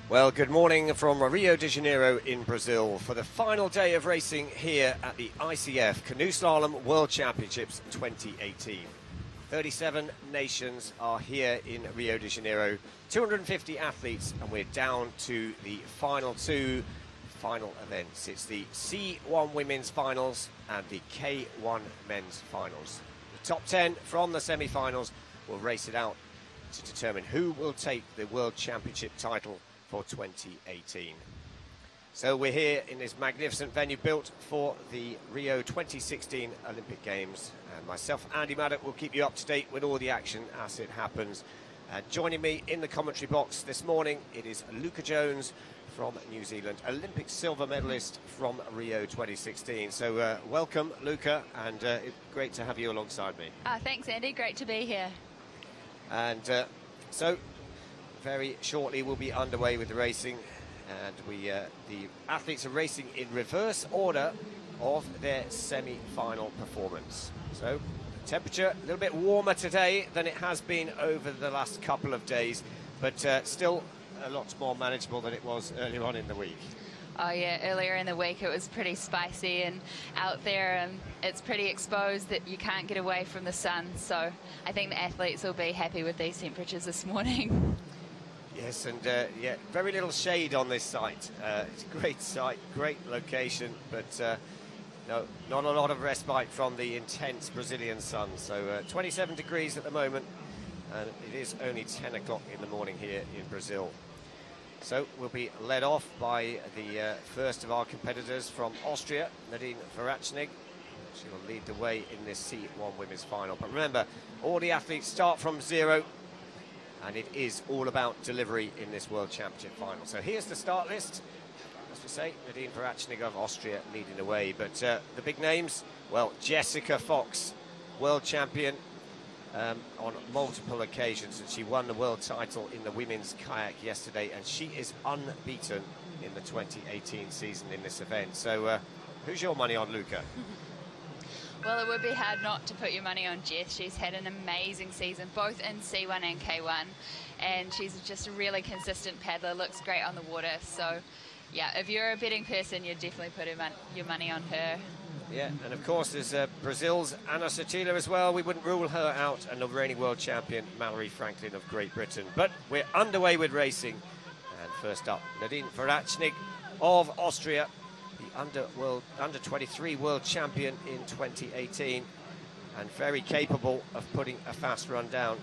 Well, good morning from Rio de Janeiro in Brazil for the final day of racing here at the ICF Canoe Slalom World Championships 2018. 37 nations are here in Rio de Janeiro, 250 athletes, and we're down to the final two final events. It's the C1 women's finals and the K1 men's finals. The top 10 from the semi-finals will race it out to determine who will take the World Championship title for 2018. So we're here in this magnificent venue built for the Rio 2016 Olympic Games, and myself, Andy Maddock, will keep you up to date with all the action as it happens. Joining me in the commentary box this morning, it is Luca Jones from New Zealand, Olympic silver medalist from Rio 2016. So welcome, Luca, and great to have you alongside me. Thanks, Andy. Great to be here. And so very shortly we'll be underway with the racing, and the athletes are racing in reverse order of their semi-final performance. So temperature a little bit warmer today than it has been over the last couple of days, but still a lot more manageable than it was earlier on in the week. Oh yeah, earlier in the week it was pretty spicy, and out there it's pretty exposed that you can't get away from the sun, so I think the athletes will be happy with these temperatures this morning. Yes, and yeah, very little shade on this site. It's a great site, great location, but no, not a lot of respite from the intense Brazilian sun. So 27 degrees at the moment, and it is only 10 o'clock in the morning here in Brazil. So we'll be led off by the first of our competitors from Austria, Nadine Verachnig. She will lead the way in this C1 women's final. But remember, all the athletes start from zero, and it is all about delivery in this World Championship final. So here's the start list. As we say, Nadine Verachnig of Austria leading the way. But the big names, well, Jessica Fox, world champion on multiple occasions, and she won the world title in the women's kayak yesterday, and she is unbeaten in the 2018 season in this event. So who's your money on, Luca? Well, it would be hard not to put your money on Jess. She's had an amazing season, both in C1 and K1, and she's just a really consistent paddler, looks great on the water. So, yeah, if you're a betting person, you'd definitely put your money on her. Yeah, and of course there's Brazil's Ana Cecilia as well. We wouldn't rule her out, and the reigning world champion, Mallory Franklin of Great Britain. But we're underway with racing, and first up, Nadine Verachnig of Austria, the under 23 world champion in 2018, and very capable of putting a fast run down.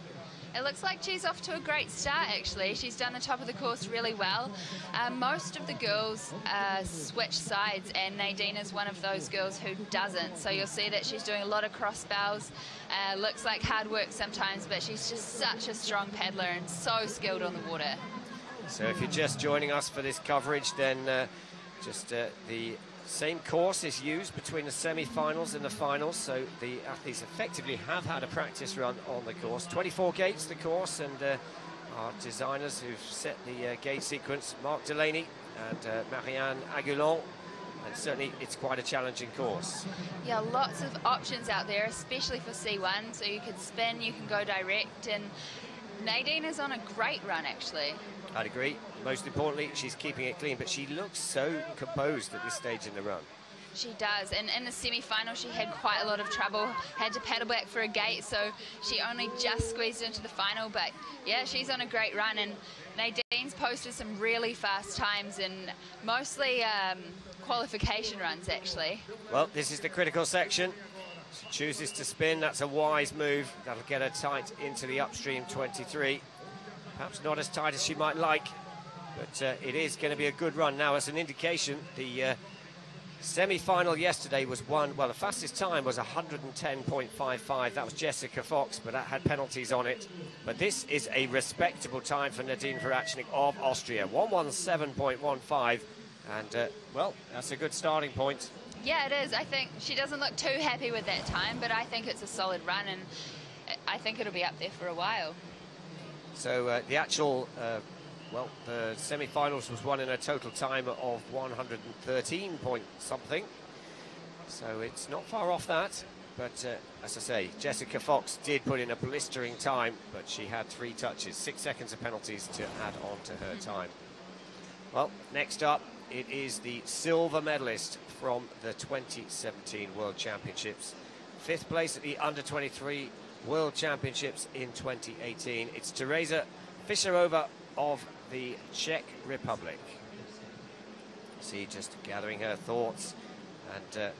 It looks like she's off to a great start, actually. She's done the top of the course really well. Most of the girls switch sides, and Nadine is one of those girls who doesn't. So you'll see that she's doing a lot of cross bows. Looks like hard work sometimes, but she's just such a strong paddler and so skilled on the water. So if you're just joining us for this coverage, then the same course is used between the semi-finals and the finals, so the athletes effectively have had a practice run on the course. 24 gates the course, and our designers who've set the gate sequence, Mark Delaney and Marianne Aguilon, and certainly it's quite a challenging course. Yeah, lots of options out there, especially for C1, so you can spin, you can go direct, and Nadine is on a great run, actually. I'd agree. Most importantly, she's keeping it clean, but she looks so composed at this stage in the run. She does, and in the semi-final she had quite a lot of trouble, had to paddle back for a gate, so she only just squeezed into the final. But yeah, she's on a great run, and Nadine's posted some really fast times, and mostly qualification runs, actually. Well, this is the critical section. She chooses to spin. That's a wise move. That'll get her tight into the upstream 23. Perhaps not as tight as she might like, but it is going to be a good run. Now, as an indication, the semi-final yesterday was the fastest time was 110.55. That was Jessica Fox, but that had penalties on it. But this is a respectable time for Nadine Verachnig of Austria, 117.15, and well, that's a good starting point. Yeah, it is. I think she doesn't look too happy with that time, but I think it's a solid run, and I think it'll be up there for a while. So the actual, the semi-finals was won in a total time of 113 point something. So it's not far off that. But as I say, Jessica Fox did put in a blistering time, but she had 3 touches, 6 seconds of penalties to add on to her time. Well, next up, it is the silver medalist from the 2017 World Championships. 5th place at the Under-23 World Championships in 2018. It's Teresa Fischerova of the Czech Republic. See, just gathering her thoughts and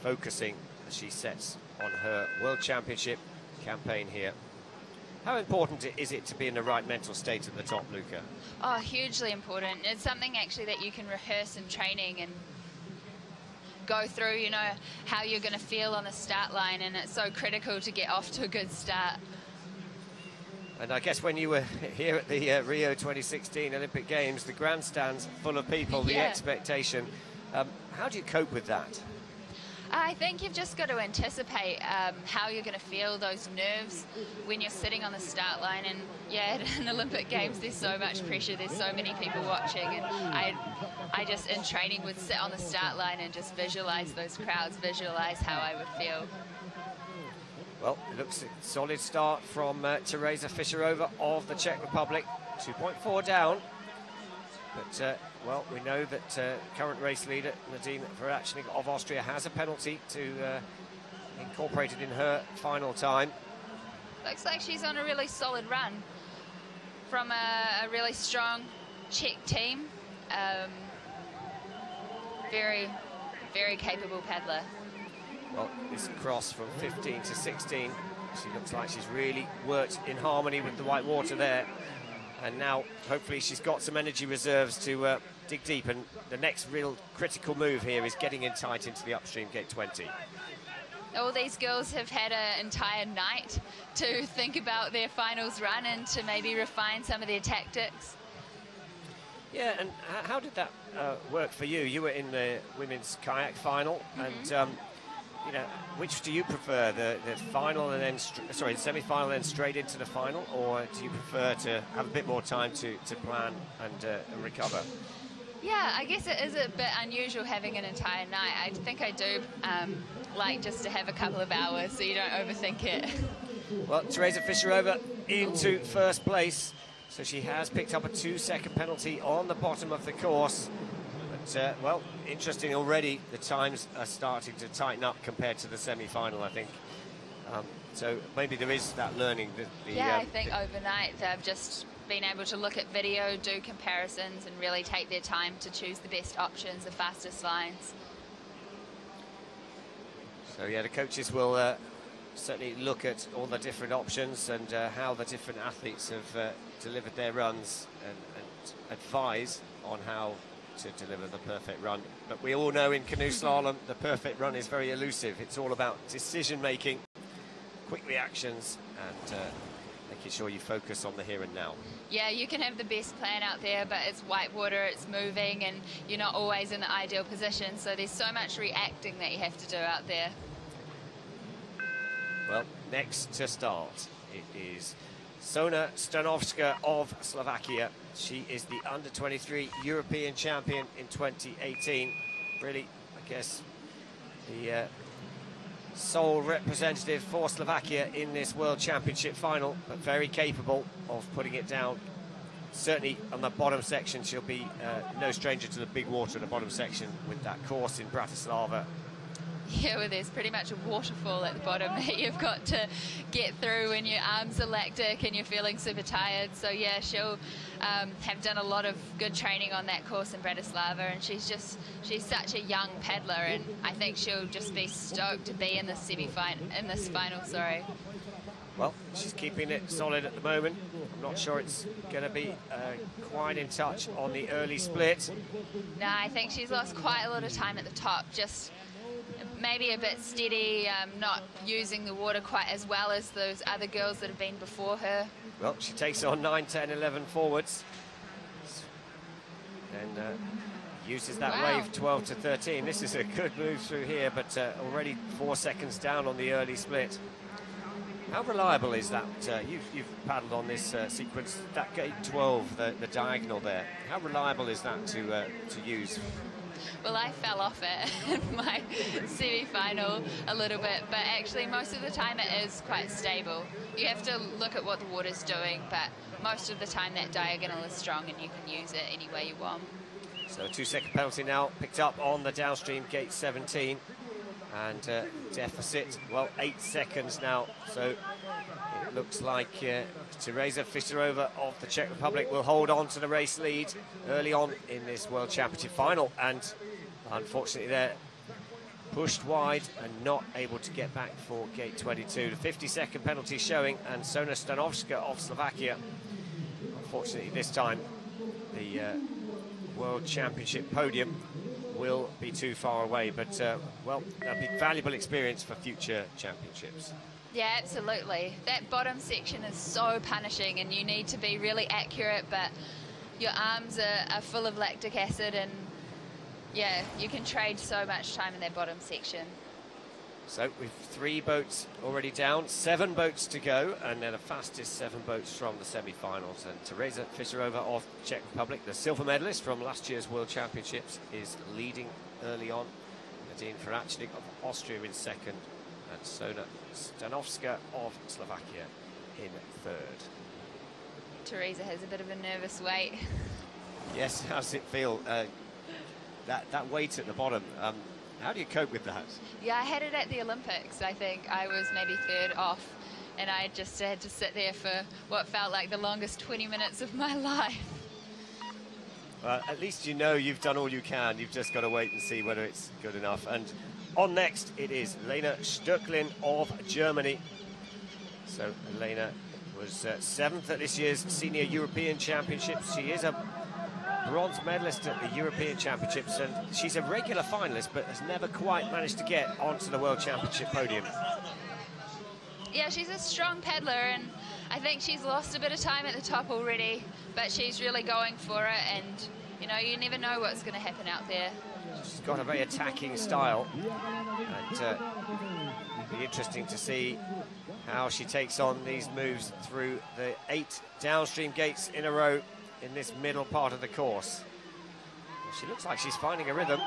focusing as she sets on her World Championship campaign here. How important is it to be in the right mental state at the top, Luca? Oh, hugely important. It's something actually that you can rehearse in training and go through, you know, how you're going to feel on the start line, and it's so critical to get off to a good start. And I guess when you were here at the Rio 2016 Olympic Games, the grandstands full of people, the expectation, how do you cope with that? I think you've just got to anticipate how you're going to feel those nerves when you're sitting on the start line. And yeah, in Olympic Games, there's so much pressure. There's so many people watching. And I just, in training, would sit on the start line and just visualize those crowds, visualize how I would feel. Well, it looks a solid start from Teresa Fischerova of the Czech Republic. 2.4 down. But, well, we know that current race leader Nadine Verachnik of Austria has a penalty to incorporated in her final time. Looks like she's on a really solid run from a really strong Czech team. Very, very capable paddler. Well, this cross from 15 to 16, she looks like she's really worked in harmony with the white water there. And now, hopefully, she's got some energy reserves to dig deep. And the next real critical move here is getting in tight into the upstream gate 20. All these girls have had an entire night to think about their finals run and to maybe refine some of their tactics. Yeah, and how did that work for you? You were in the women's kayak final, and you know, which do you prefer, the final and then, the semi-final and then straight into the final, or do you prefer to have a bit more time to plan and recover? Yeah, I guess it is a bit unusual having an entire night. I think I do like just to have a couple of hours so you don't overthink it. Well, Teresa Fischerova into first place, so she has picked up a 2-second penalty on the bottom of the course. But, well, interesting already, the times are starting to tighten up compared to the semi-final, I think. So maybe there is that learning. I think overnight they've just been able to look at video, do comparisons, and really take their time to choose the best options, the fastest lines. So, yeah, the coaches will certainly look at all the different options and how the different athletes have delivered their runs and advise on how to deliver the perfect run. But we all know in canoe slalom the perfect run is very elusive. It's all about decision making, quick reactions, and making sure you focus on the here and now. Yeah, you can have the best plan out there, but it's white water, it's moving, and you're not always in the ideal position, so there's so much reacting that you have to do out there. Well, next to start, it is Sona Stanovska of Slovakia. She is the Under-23 European champion in 2018. Really, I guess, the sole representative for Slovakia in this World Championship final, but very capable of putting it down. Certainly on the bottom section, she'll be no stranger to the big water in the bottom section with that course in Bratislava. Yeah, well, there's pretty much a waterfall at the bottom that you've got to get through when your arms are lactic and you're feeling super tired. So yeah, she'll have done a lot of good training on that course in Bratislava, and she's such a young paddler, and I think she'll just be stoked to be in the final. Well, she's keeping it solid at the moment. I'm not sure it's going to be quite in touch on the early split. No, I think she's lost quite a lot of time at the top, just maybe a bit steady, not using the water quite as well as those other girls that have been before her. Well, she takes on 9, 10, 11 forwards. And uses that wave 12 to 13. This is a good move through here, but already 4 seconds down on the early split. How reliable is that? You've paddled on this sequence, that gate 12, the diagonal there. How reliable is that to use? Well, I fell off it in my semi-final a little bit, but actually most of the time it is quite stable. You have to look at what the water's doing, but most of the time that diagonal is strong and you can use it any way you want. So a 2-second penalty now picked up on the downstream gate 17. And deficit, well, 8 seconds now. So it looks like Teresa Fischerova of the Czech Republic will hold on to the race lead early on in this World Championship final. And unfortunately, they're pushed wide and not able to get back for gate 22. The 50-second penalty showing, and Sona Stanovska of Slovakia. Unfortunately, this time, the World Championship podium will be too far away, but well, that'll be valuable experience for future championships. Yeah, absolutely. That bottom section is so punishing, and you need to be really accurate, but your arms are full of lactic acid, and yeah, you can trade so much time in that bottom section. So we've 3 boats already down, 7 boats to go, and they're the fastest 7 boats from the semi-finals. And Teresa Fischerova of Czech Republic, the silver medalist from last year's World Championships, is leading early on. Nadine Farachnik of Austria in second, and Sona Stanovska of Slovakia in third. Teresa has a bit of a nervous wait. Yes, how does it feel? That weight at the bottom. How do you cope with that? Yeah, I had it at the Olympics. I think I was maybe third off, and I just had to sit there for what felt like the longest 20 minutes of my life. Well, at least you know you've done all you can. You've just got to wait and see whether it's good enough. And on next, it is Lena Stöcklin of Germany. So Lena was 7th at this year's Senior European Championships. She is a bronze medalist at the European Championships, and she's a regular finalist but has never quite managed to get onto the World Championship podium. Yeah, she's a strong paddler, and I think she's lost a bit of time at the top already, but she's really going for it, and you know, you never know what's going to happen out there. She's got a very attacking style, and it'll be interesting to see how she takes on these moves through the 8 downstream gates in a row in this middle part of the course. She looks like she's finding a rhythm.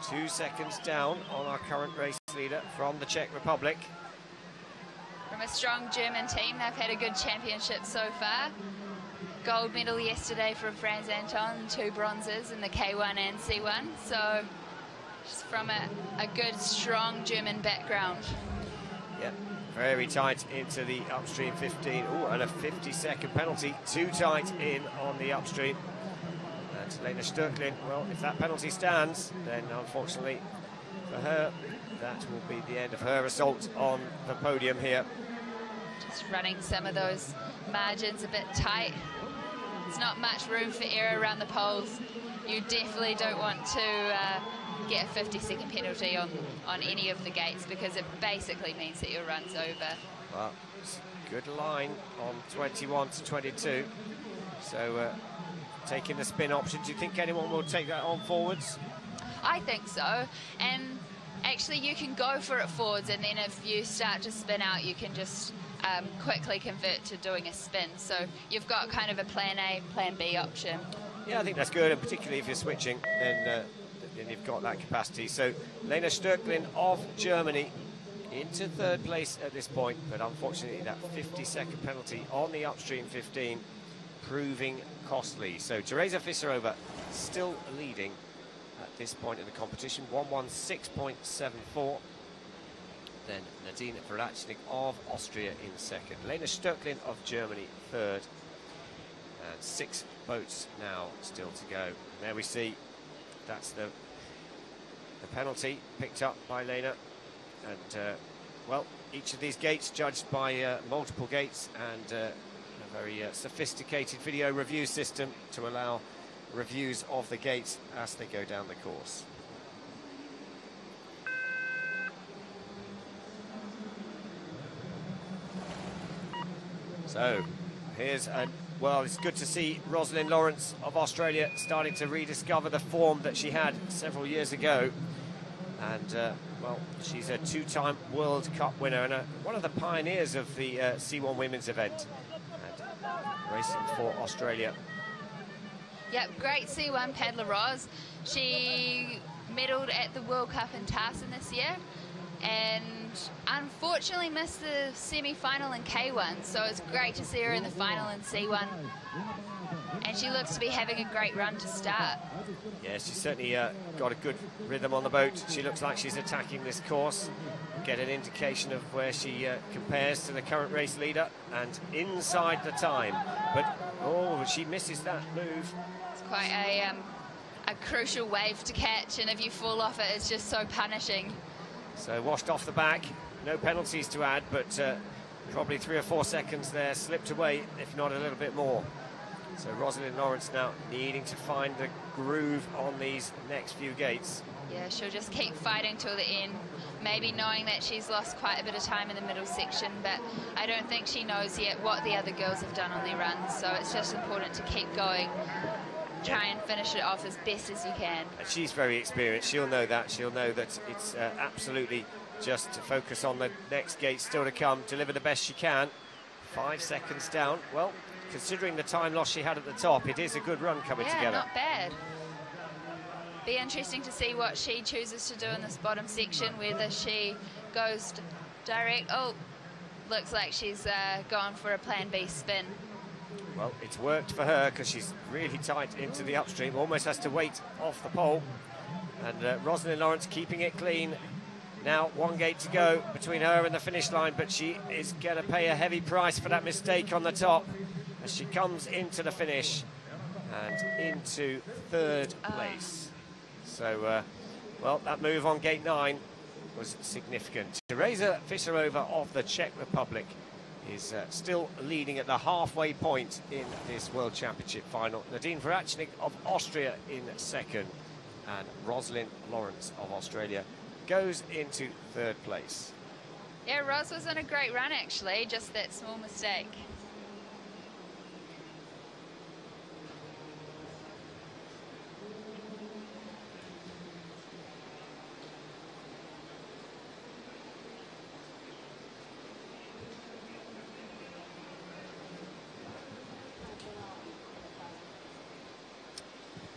2 seconds down on our current race leader from the Czech Republic. From a strong German team, they've had a good championship so far. Gold medal yesterday from Franz Anton, 2 bronzes in the K1 and C1. So she's from a good, strong German background. Yeah. Very tight into the upstream 15. Oh, and a 50-second penalty. Too tight in on the upstream. And Lena Stöcklin, well, if that penalty stands, then unfortunately for her, that will be the end of her assault on the podium here. Just running some of those margins a bit tight. There's not much room for error around the poles. You definitely don't want to get a 50-second penalty on any of the gates, because it basically means that your run's over. Well, it's a good line on 21 to 22. So taking the spin option, do you think anyone will take that on forwards? I think so. And actually you can go for it forwards, and then if you start to spin out, you can just quickly convert to doing a spin. So you've got kind of a plan A, plan B option. Yeah, I think that's good, and particularly if you're switching, then you've got that capacity. So Lena Stöcklin of Germany into third place at this point, but unfortunately that 50-second penalty on the upstream 15 proving costly. So Teresa Fischerova still leading at this point in the competition, 1:16.74. Then Nadine Farachnik of Austria in second. Lena Stöcklin of Germany third. And 6 boats now still to go. And there we see that's the penalty picked up by Lena. And well, each of these gates judged by multiple gates, and a very sophisticated video review system to allow reviews of the gates as they go down the course. So here's well, it's good to see Rosalind Lawrence of Australia starting to rediscover the form that she had several years ago. And, well, she's a 2-time World Cup winner and one of the pioneers of the C1 women's event. And racing for Australia. Yep, great C1 paddler, Ros. She medalled at the World Cup in Tarsen this year, and unfortunately missed the semi-final in K1, so it's great to see her in the final in C1. and she looks to be having a great run to start. Yeah, she's certainly got a good rhythm on the boat. She looks like she's attacking this course. Get an indication of where she compares to the current race leader, and inside the time. But, oh, she misses that move. It's quite a crucial wave to catch, and if you fall off it, it's just so punishing. So washed off the back, no penalties to add, but probably 3 or 4 seconds there slipped away, if not a little bit more. So Rosalind Lawrence now needing to find the groove on these next few gates. Yeah, she'll just keep fighting till the end, maybe knowing that she's lost quite a bit of time in the middle section, but I don't think she knows yet what the other girls have done on their runs, so it's just important to keep going, try and finish it off as best as you can. And she's very experienced, she'll know that. She'll know that it's absolutely just to focus on the next gate still to come, deliver the best she can. 5 seconds down. Well, considering the time loss she had at the top, it is a good run coming together. Not bad. Be interesting to see what she chooses to do in this bottom section, whether she goes direct. Oh, looks like she's gone for a plan B spin. Well, it's worked for her because she's really tight into the upstream, almost has to wait off the pole. And Rosalind Lawrence keeping it clean. Now 1 gate to go between her and the finish line, but she is going to pay a heavy price for that mistake on the top as she comes into the finish and into 3rd place. So, well, that move on gate 9 was significant. Teresa Fischerova of the Czech Republic is still leading at the halfway point in this World Championship final. Nadine Voracnik of Austria in 2nd, and Rosalind Lawrence of Australia goes into 3rd place. Yeah, Ros was on a great run, actually, just that small mistake.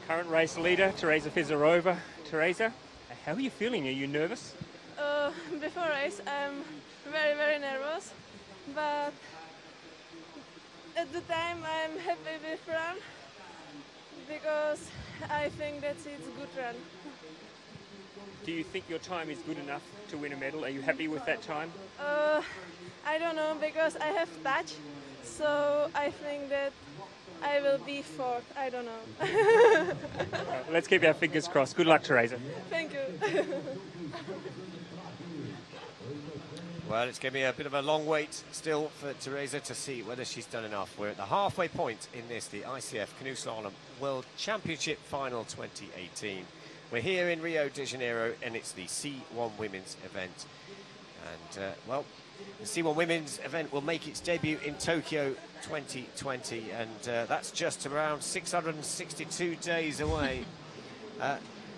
Current race leader, Teresa Fischerova. Teresa, how are you feeling? Are you nervous? Before race, I'm very, very nervous, but at the time I'm happy with run because I think that it's a good run. Do you think your time is good enough to win a medal? Are you happy with that time? I don't know, because I have touch, so I think that I will be 4th. I don't know. Let's keep our fingers crossed. Good luck, Teresa. Thank you. Well, it's going to be a bit of a long wait still for Teresa to see whether she's done enough. We're at the halfway point in this, the ICF Canoe Slalom World Championship Final 2018. We're here in Rio de Janeiro, and it's the C1 Women's event. And, well, the C1 Women's event will make its debut in Tokyo 2020, and that's just around 662 days away.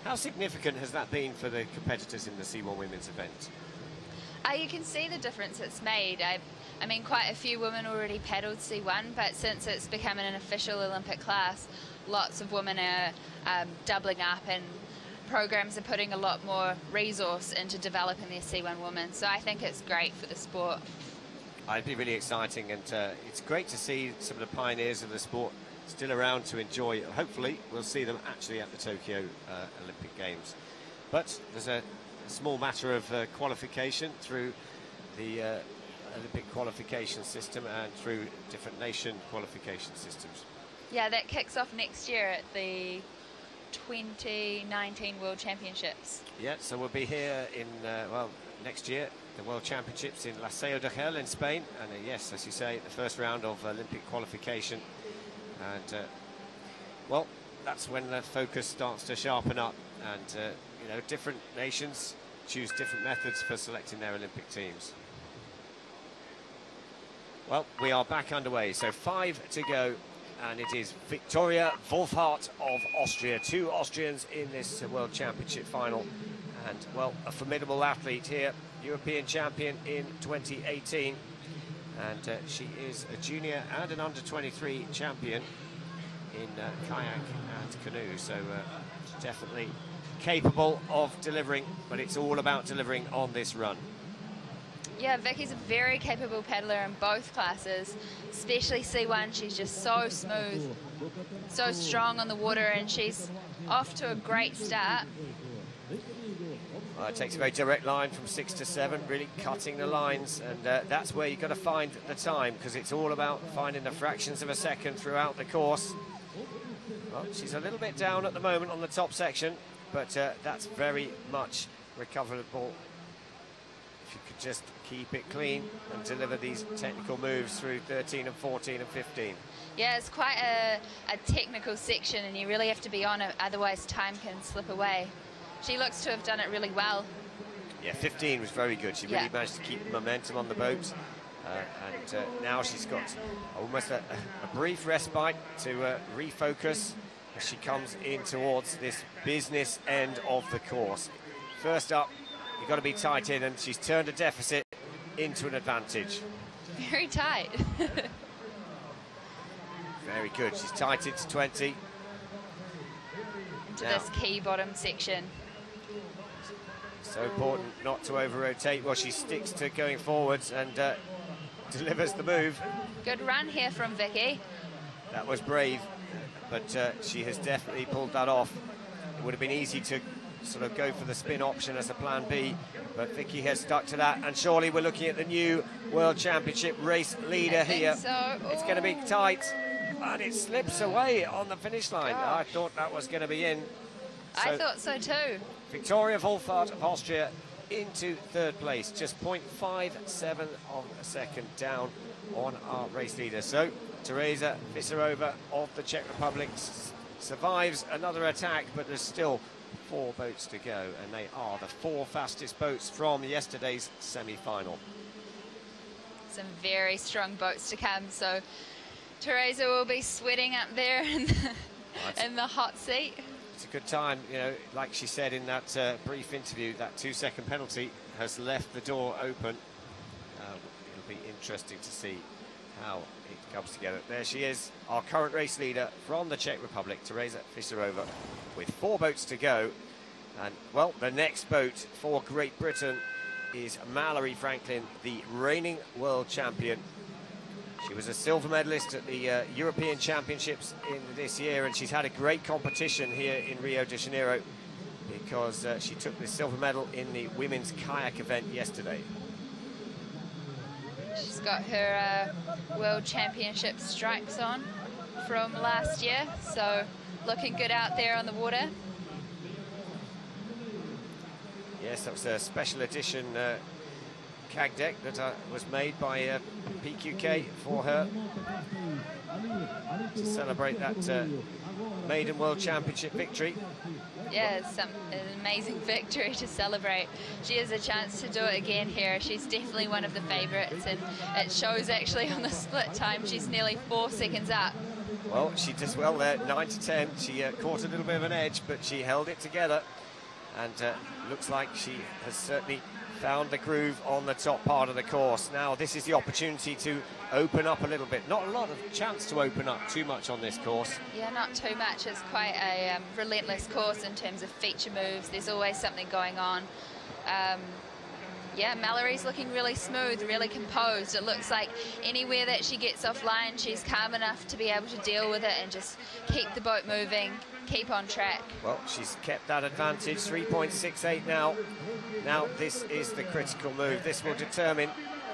How significant has that been for the competitors in the C1 Women's event? You can see the difference it's made. I mean, quite a few women already paddled C1, but since it's becoming an official Olympic class, lots of women are doubling up, and programs are putting a lot more resource into developing their C1 women. So I think it's great for the sport. It'd be really exciting, and it's great to see some of the pioneers of the sport still around to enjoy. Hopefully, we'll see them actually at the Tokyo Olympic Games. But there's a small matter of qualification through the Olympic qualification system and through different nation qualification systems. Yeah, that kicks off next year at the 2019 World Championships. Yeah, so we'll be here in, well, next year, the World Championships in La Seu d'Urgell in Spain. And yes, as you say, the first round of Olympic qualification. And, well, that's when the focus starts to sharpen up. And, you know, different nations choose different methods for selecting their Olympic teams. Well, we are back underway, so 5 to go, and it is Victoria Wolfhardt of Austria. 2 Austrians in this World Championship final, and, well, a formidable athlete here, European champion in 2018, and she is a junior and an under-23 champion in kayak and canoe, so definitely capable of delivering, but it's all about delivering on this run. Yeah, Vicky's a very capable paddler in both classes, especially C1. She's just so smooth, so strong on the water, and she's off to a great start. It takes a very direct line from 6 to 7, really cutting the lines, and that's where you've got to find the time, because it's all about finding the fractions of a second throughout the course. Well, she's a little bit down at the moment on the top section, but that's very much recoverable if you could just keep it clean and deliver these technical moves through 13 and 14 and 15. Yeah, it's quite a technical section, and you really have to be on it, otherwise time can slip away. She looks to have done it really well. Yeah, 15 was very good. She really managed to keep momentum on the boat. And now she's got almost a brief respite to refocus as she comes in towards this business end of the course. First up, you've got to be tight in, and she's turned a deficit into an advantage. Very tight. Very good. She's tight into 20. Into this key bottom section. So important not to over-rotate. Well, she sticks to going forwards and delivers the move. Good run here from Vicky. That was brave, but she has definitely pulled that off. It would have been easy to sort of go for the spin option as a plan B, but Vicky has stuck to that, and surely we're looking at the new World Championship race leader here. So. It's going to be tight, and it slips away on the finish line. Gosh. I thought that was going to be in. So I thought so too. Victoria Wohlfahrt of Austria into third place, just 0.57 of a second down on our race leader. So Teresa Fiserova of the Czech Republic survives another attack, but there's still 4 boats to go, and they are the 4 fastest boats from yesterday's semi-final. Some very strong boats to come, so Teresa will be sweating up there in the hot seat. It's a good time, you know, like she said in that brief interview, that 2-second penalty has left the door open. It'll be interesting to see how it comes together. There she is, our current race leader from the Czech Republic, Teresa Fiserova, with 4 boats to go. And, well, the next boat for Great Britain is Mallory Franklin, the reigning world champion. She was a silver medalist at the European Championships in this year, and she's had a great competition here in Rio de Janeiro because she took the silver medal in the women's kayak event yesterday. She's got her World Championship stripes on from last year, so looking good out there on the water. Yes, that was a special edition CAG deck that was made by PQK for her to celebrate that maiden World Championship victory. Yeah, it's an amazing victory to celebrate. She has a chance to do it again here. She's definitely one of the favourites, and it shows actually on the split time. She's nearly 4 seconds up. Well, she does well there, 9 to 10. She caught a little bit of an edge, but she held it together, and looks like she has certainly found the groove on the top part of the course. Now this is the opportunity to open up a little bit. Not a lot of chance to open up too much on this course. Yeah, not too much. It's quite a relentless course in terms of feature moves. There's always something going on. Yeah, Mallory's looking really smooth, really composed. It looks like anywhere that she gets offline, she's calm enough to be able to deal with it and just keep the boat moving, keep on track. Well, she's kept that advantage, 3.68 now. Now this is the critical move. This will determine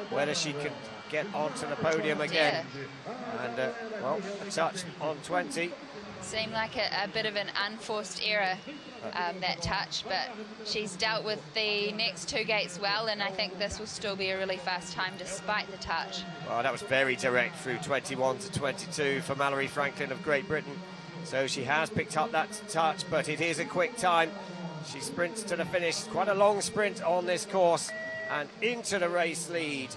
whether she can get onto the podium again. Yeah. And, well, a touch on 20. Seemed like a bit of an unforced error, that touch, but she's dealt with the next 2 gates well, and I think this will still be a really fast time despite the touch. Well, that was very direct through 21 to 22 for Mallory Franklin of Great Britain. So she has picked up that touch, but it is a quick time. She sprints to the finish. Quite a long sprint on this course, and into the race lead.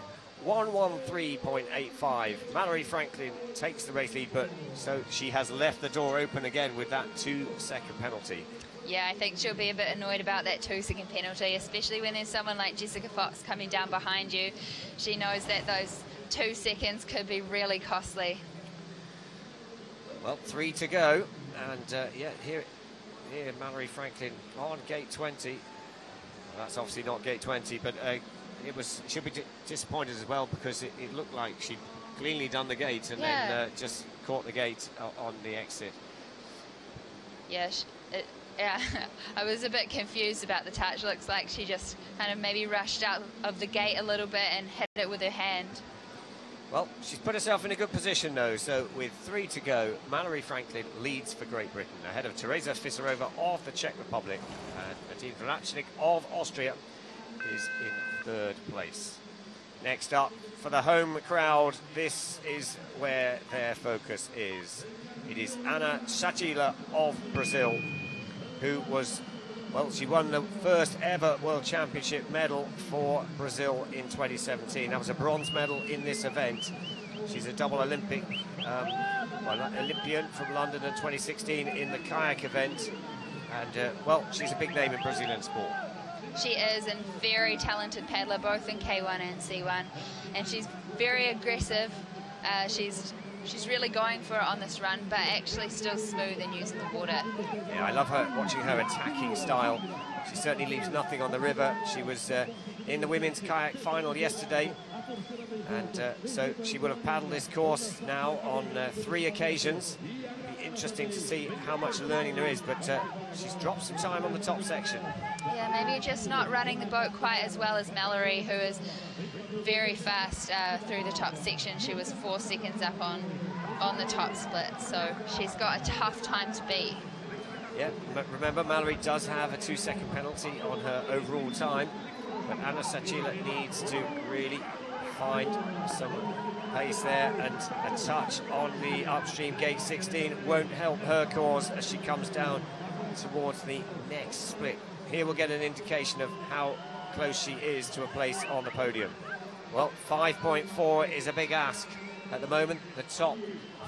1:13.85. Mallory Franklin takes the race lead, but so she has left the door open again with that 2-second penalty. Yeah, I think she'll be a bit annoyed about that 2-second penalty, especially when there's someone like Jessica Fox coming down behind you. She knows that those 2 seconds could be really costly. Well, 3 to go, and yeah, here Mallory Franklin on gate 20. Well, that's obviously not gate 20, but she'll be disappointed as well, because it looked like she'd cleanly done the gate and then just caught the gate on the exit. Yeah, yeah. I was a bit confused about the touch. Looks like she just kind of maybe rushed out of the gate a little bit and hit it with her hand. Well, she's put herself in a good position, though. So with 3 to go, Mallory Franklin leads for Great Britain, ahead of Teresa Fisarova of the Czech Republic, and Nadine Vracnik of Austria is in 3rd place. Next up, for the home crowd, this is where their focus is. It is Ana Sachila of Brazil, who was, well, she won the first ever World Championship medal for Brazil in 2017. That was a bronze medal in this event. She's a double Olympic, Olympian from London in 2016 in the kayak event. And, well, she's a big name in Brazilian sport. She is, and very talented paddler, both in K1 and C1. And she's very aggressive. She's really going for it on this run, but actually still smooth and using the water. Yeah, I love watching her attacking style. She certainly leaves nothing on the river. She was in the women's kayak final yesterday, and so she will have paddled this course now on 3 occasions. It'll be interesting to see how much learning there is, but she's dropped some time on the top section. Yeah, maybe just not running the boat quite as well as Mallory, who is very fast through the top section. She was 4 seconds up on the top split, so she's got a tough time to beat. Yeah, remember, Mallory does have a 2-second penalty on her overall time, but Ana Sachila needs to really find some pace there, and a touch on the upstream gate 16 won't help her cause as she comes down towards the next split. Here we'll get an indication of how close she is to a place on the podium. Well, 5.4 is a big ask at the moment. The top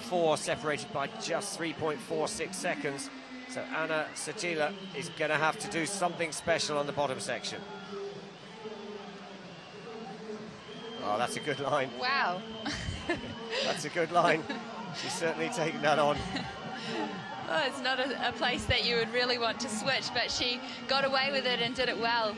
4 separated by just 3.46 seconds. So Ana Sachila is going to have to do something special on the bottom section. Oh, that's a good line. Wow. That's a good line. She's certainly taken that on. Oh, it's not a place that you would really want to switch, but she got away with it and did it well.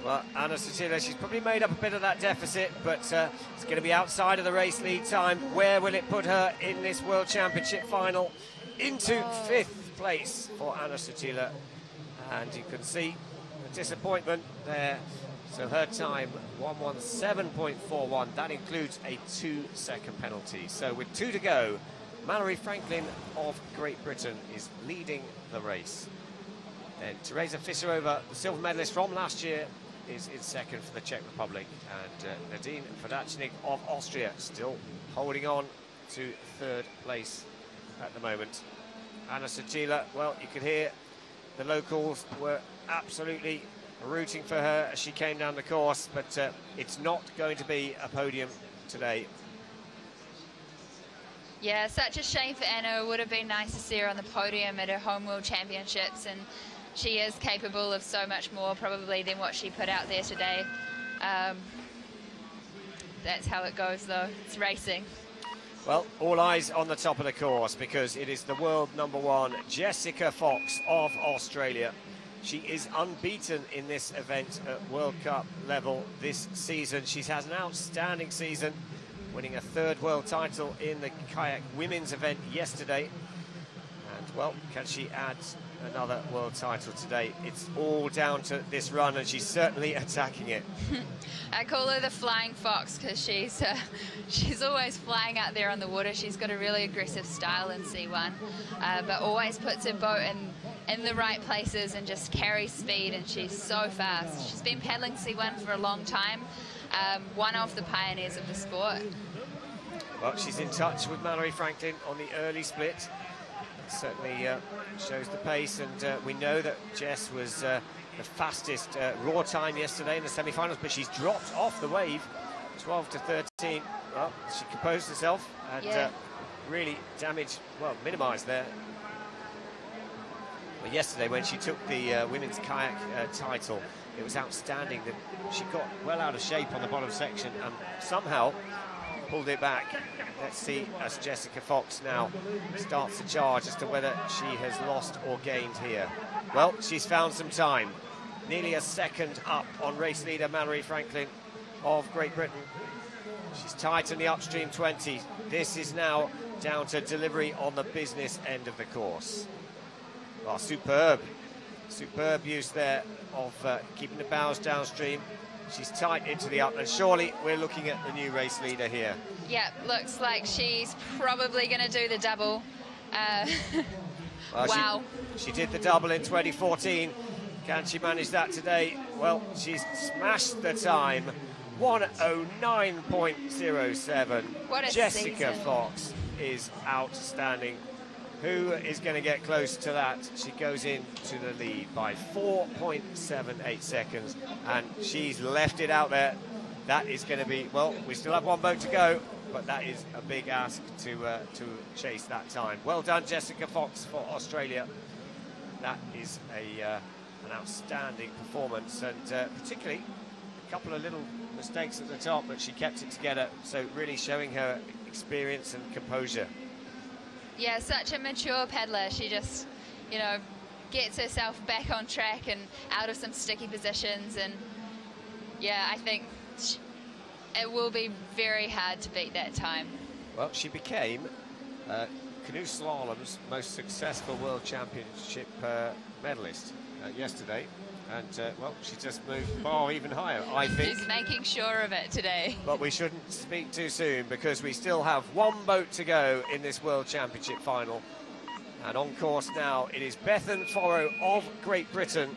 Well, Ana Sachila, she's probably made up a bit of that deficit, but it's going to be outside of the race lead time. Where will it put her in this World Championship final? Into 5th place for Ana Sachila. And you can see the disappointment there. So her time, 1:17.41. That includes a 2-second penalty. So with 2 to go, Mallory Franklin of Great Britain is leading the race. Then Teresa Fisarova, the silver medalist from last year, is in 2nd for the Czech Republic. And Nadine Vracnik of Austria still holding on to 3rd place at the moment. Ana Sachila, well, you could hear the locals were absolutely rooting for her as she came down the course, but it's not going to be a podium today. Yeah, such a shame for Anna. It would have been nice to see her on the podium at her home World Championships, and she is capable of so much more probably than what she put out there today. That's how it goes, though. It's racing. Well, all eyes on the top of the course, because it is the world #1, Jessica Fox of Australia. She is unbeaten in this event at World Cup level this season. She's had an outstanding season, winning a 3rd world title in the kayak women's event yesterday. And, well, can she add another world title today? It's all down to this run, and she's certainly attacking it. I call her the Flying Fox because she's always flying out there on the water. She's got a really aggressive style in C1, but always puts her boat in the right places and just carries speed, and she's so fast. She's been paddling C1 for a long time, one of the pioneers of the sport. Well, she's in touch with Mallory Franklin on the early split. Certainly shows the pace, and we know that Jess was the fastest raw time yesterday in the semi-finals, but she's dropped off the wave, 12 to 13. Well, she composed herself and really minimised there. Well, yesterday when she took the women's kayak title, it was outstanding that she got well out of shape on the bottom section and somehow pulled it back. Let's see as Jessica Fox now starts the charge as to whether she has lost or gained here. Well, she's found some time. Nearly a second up on race leader Mallory Franklin. of Great Britain. She's tight in the upstream 20. This is now down to delivery on the business end of the course. Oh, superb use there of keeping the bows downstream. She's tight into the up, and surely we're looking at the new race leader here. Yeah, looks like she's probably going to do the double. Well, wow. She did the double in 2014. Can she manage that today? Well, she's smashed the time. 1:09.07. What a Jessica season. Fox is outstanding. Who is going to get close to that? She goes into the lead by 4.78 seconds, and she's left it out there. That is going to be, well, we still have one boat to go, but that is a big ask to chase that time. Well done, Jessica Fox, for Australia. That is an outstanding performance, and particularly a couple of little mistakes at the top, but she kept it together, so really showing her experience and composure. Yeah, such a mature paddler. She just, you know, gets herself back on track and out of some sticky positions, and yeah, I think it will be very hard to beat that time. Well, she became Canoe Slalom's most successful World Championship medalist yesterday, and well, she just moved the bar even higher, I think. She's making sure of it today. But we shouldn't speak too soon, because we still have one boat to go in this World Championship final. And on course now, it is Bethan Forrow of Great Britain,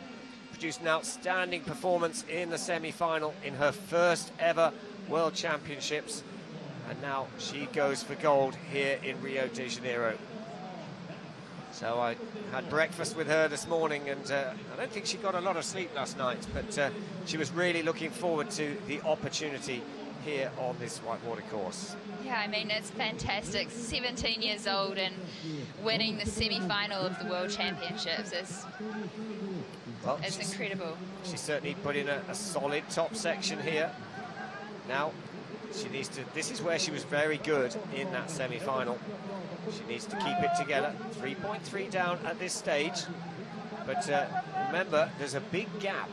produced an outstanding performance in the semi-final in her first ever World Championships. And now she goes for gold here in Rio de Janeiro. So I had breakfast with her this morning, and I don't think she got a lot of sleep last night, but she was really looking forward to the opportunity here on this whitewater course. Yeah, I mean, it's fantastic. 17 years old and winning the semi-final of the World Championships is incredible. She certainly put in a solid top section here. Now, she needs to, this is where she was very good in that semi-final. She needs to keep it together. 3.3 down at this stage. But remember, there's a big gap.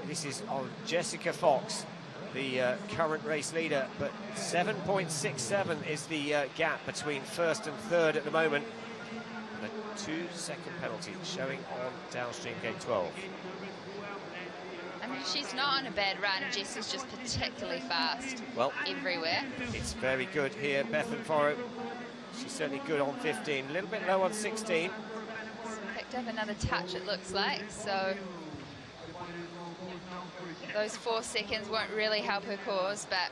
This is on Jessica Fox, the current race leader, but 7.67 is the gap between first and third at the moment. And a 2-second penalty showing on downstream gate 12. I mean, she's not on a bad run. Jess is just particularly fast. Well, everywhere. It's very good here. Bethan Forrow, she's certainly good on 15. A little bit low on 16. Picked up another touch, it looks like. So those 4 seconds won't really help her cause, but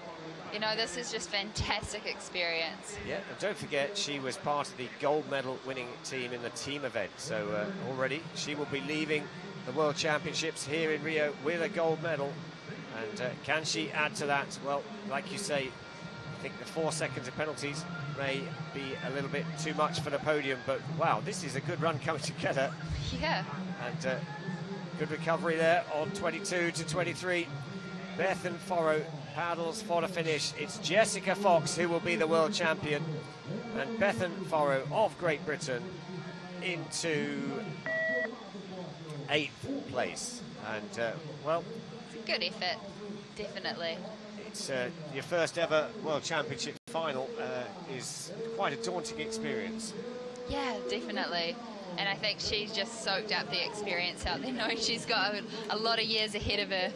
you know, this is just fantastic experience. Yeah, and don't forget, she was part of the gold medal winning team in the team event. So already she will be leaving the World Championships here in Rio with a gold medal. And can she add to that? Well, like you say, I think the 4 seconds of penalties may be a little bit too much for the podium, but wow, this is a good run coming together. Yeah. And good recovery there on 22 to 23. Bethan Forrow paddles for the finish. It's Jessica Fox who will be the world champion, and Bethan Forrow of Great Britain into 8th place. And well, it's a good effort, definitely. It's your first ever World Championship final is quite a daunting experience. Yeah, definitely. And I think she's just soaked up the experience out there, knowing she's got a lot of years ahead of her.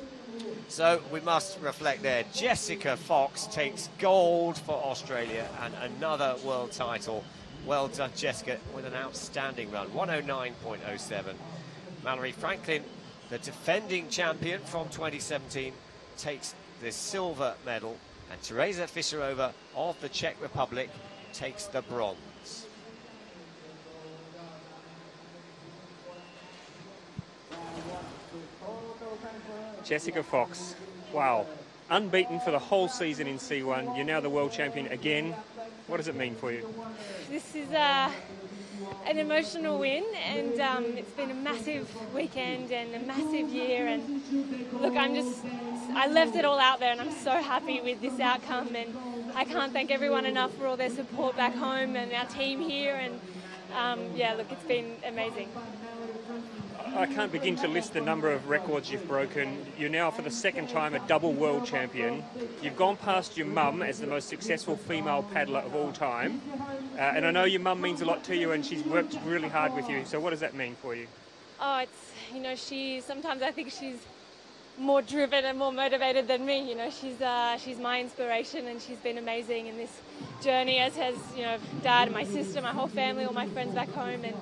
So we must reflect there. Jessica Fox takes gold for Australia and another world title. Well done, Jessica, with an outstanding run. 1:09.07. Mallory Franklin, the defending champion from 2017, takes the silver medal, and Teresa Fischerova of the Czech Republic takes the bronze. Jessica Fox, wow, unbeaten for the whole season in C1. You're now the world champion again. What does it mean for you? This is an emotional win, and it's been a massive weekend and a massive year, and look, I left it all out there, and I'm so happy with this outcome, and I can't thank everyone enough for all their support back home and our team here, and yeah, look, it's been amazing. I can't begin to list the number of records you've broken. You're now, for the second time, a double world champion. You've gone past your mum as the most successful female paddler of all time. And I know your mum means a lot to you, and she's worked really hard with you. So what does that mean for you? Oh, it's, sometimes I think she's more driven and more motivated than me. She's my inspiration, and she's been amazing in this journey, as has, Dad, my sister, my whole family, all my friends back home. And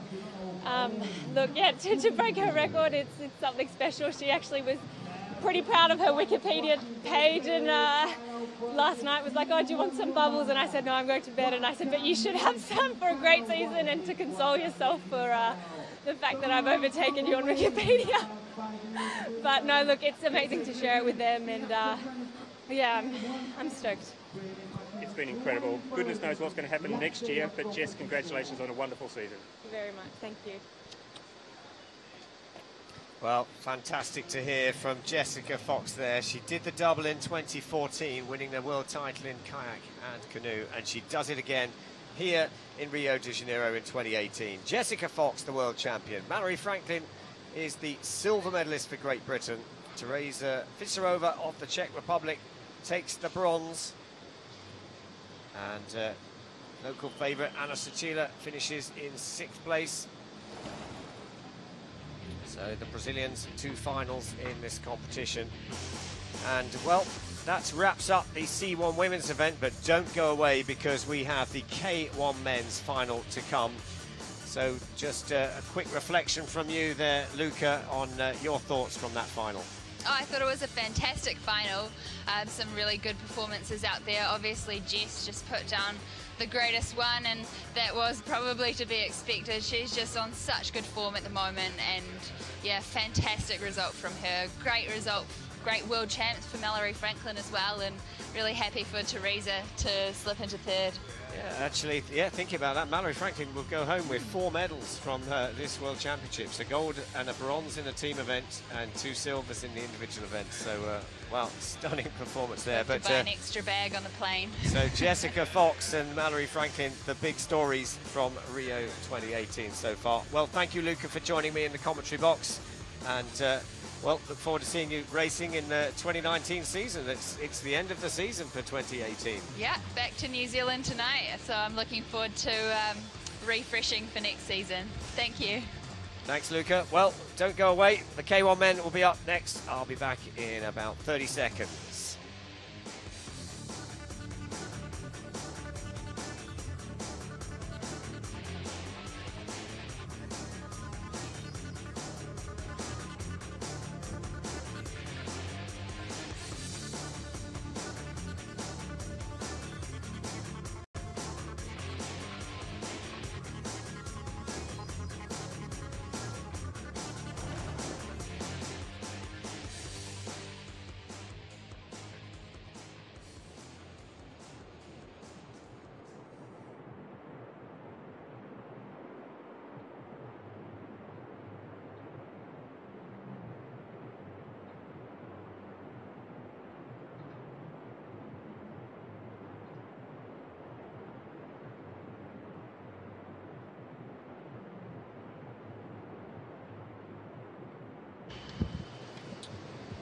look, yeah, to break her record, it's something special. She actually was pretty proud of her Wikipedia page, and last night was like, oh, do you want some bubbles? And I said, no, I'm going to bed. And I said, but you should have some for a great season and to console yourself for the fact that I've overtaken you on Wikipedia. But no, look, it's amazing to share it with them, and yeah, I'm stoked. It's been incredible. Goodness knows what's going to happen next year, but Jess, congratulations on a wonderful season. Thank you very much. Thank you. Well, fantastic to hear from Jessica Fox there. She did the double in 2014, winning the world title in kayak and canoe, and she does it again here in Rio de Janeiro in 2018. Jessica Fox, the world champion. Mallory Franklin is the silver medalist for Great Britain. Teresa Fitzgerova of the Czech Republic takes the bronze. And local favourite Anna Suchila finishes in 6th place. So the Brazilians, 2 finals in this competition. And well, that wraps up the C1 women's event, but don't go away because we have the K1 men's final to come. So just a quick reflection from you there, Luca, on your thoughts from that final. Oh, I thought it was a fantastic final. Some really good performances out there. Obviously, Jess just put down the greatest one, and that was probably to be expected. She's just on such good form at the moment, and yeah, fantastic result from her. Great result, great world champs for Mallory Franklin as well, and really happy for Teresa to slip into 3rd. Yeah, actually, yeah, thinking about that, Mallory Franklin will go home with 4 medals from this World Championships, a gold and a bronze in the team event and 2 silvers in the individual event. So, well, stunning performance there. But buy an extra bag on the plane. So Jessica Fox and Mallory Franklin, the big stories from Rio 2018 so far. Well, thank you, Luca, for joining me in the commentary box, and well, look forward to seeing you racing in the 2019 season. It's the end of the season for 2018. Yeah, back to New Zealand tonight, so I'm looking forward to refreshing for next season. Thank you. Thanks, Luca. Well, don't go away. The K1 men will be up next. I'll be back in about 30 seconds.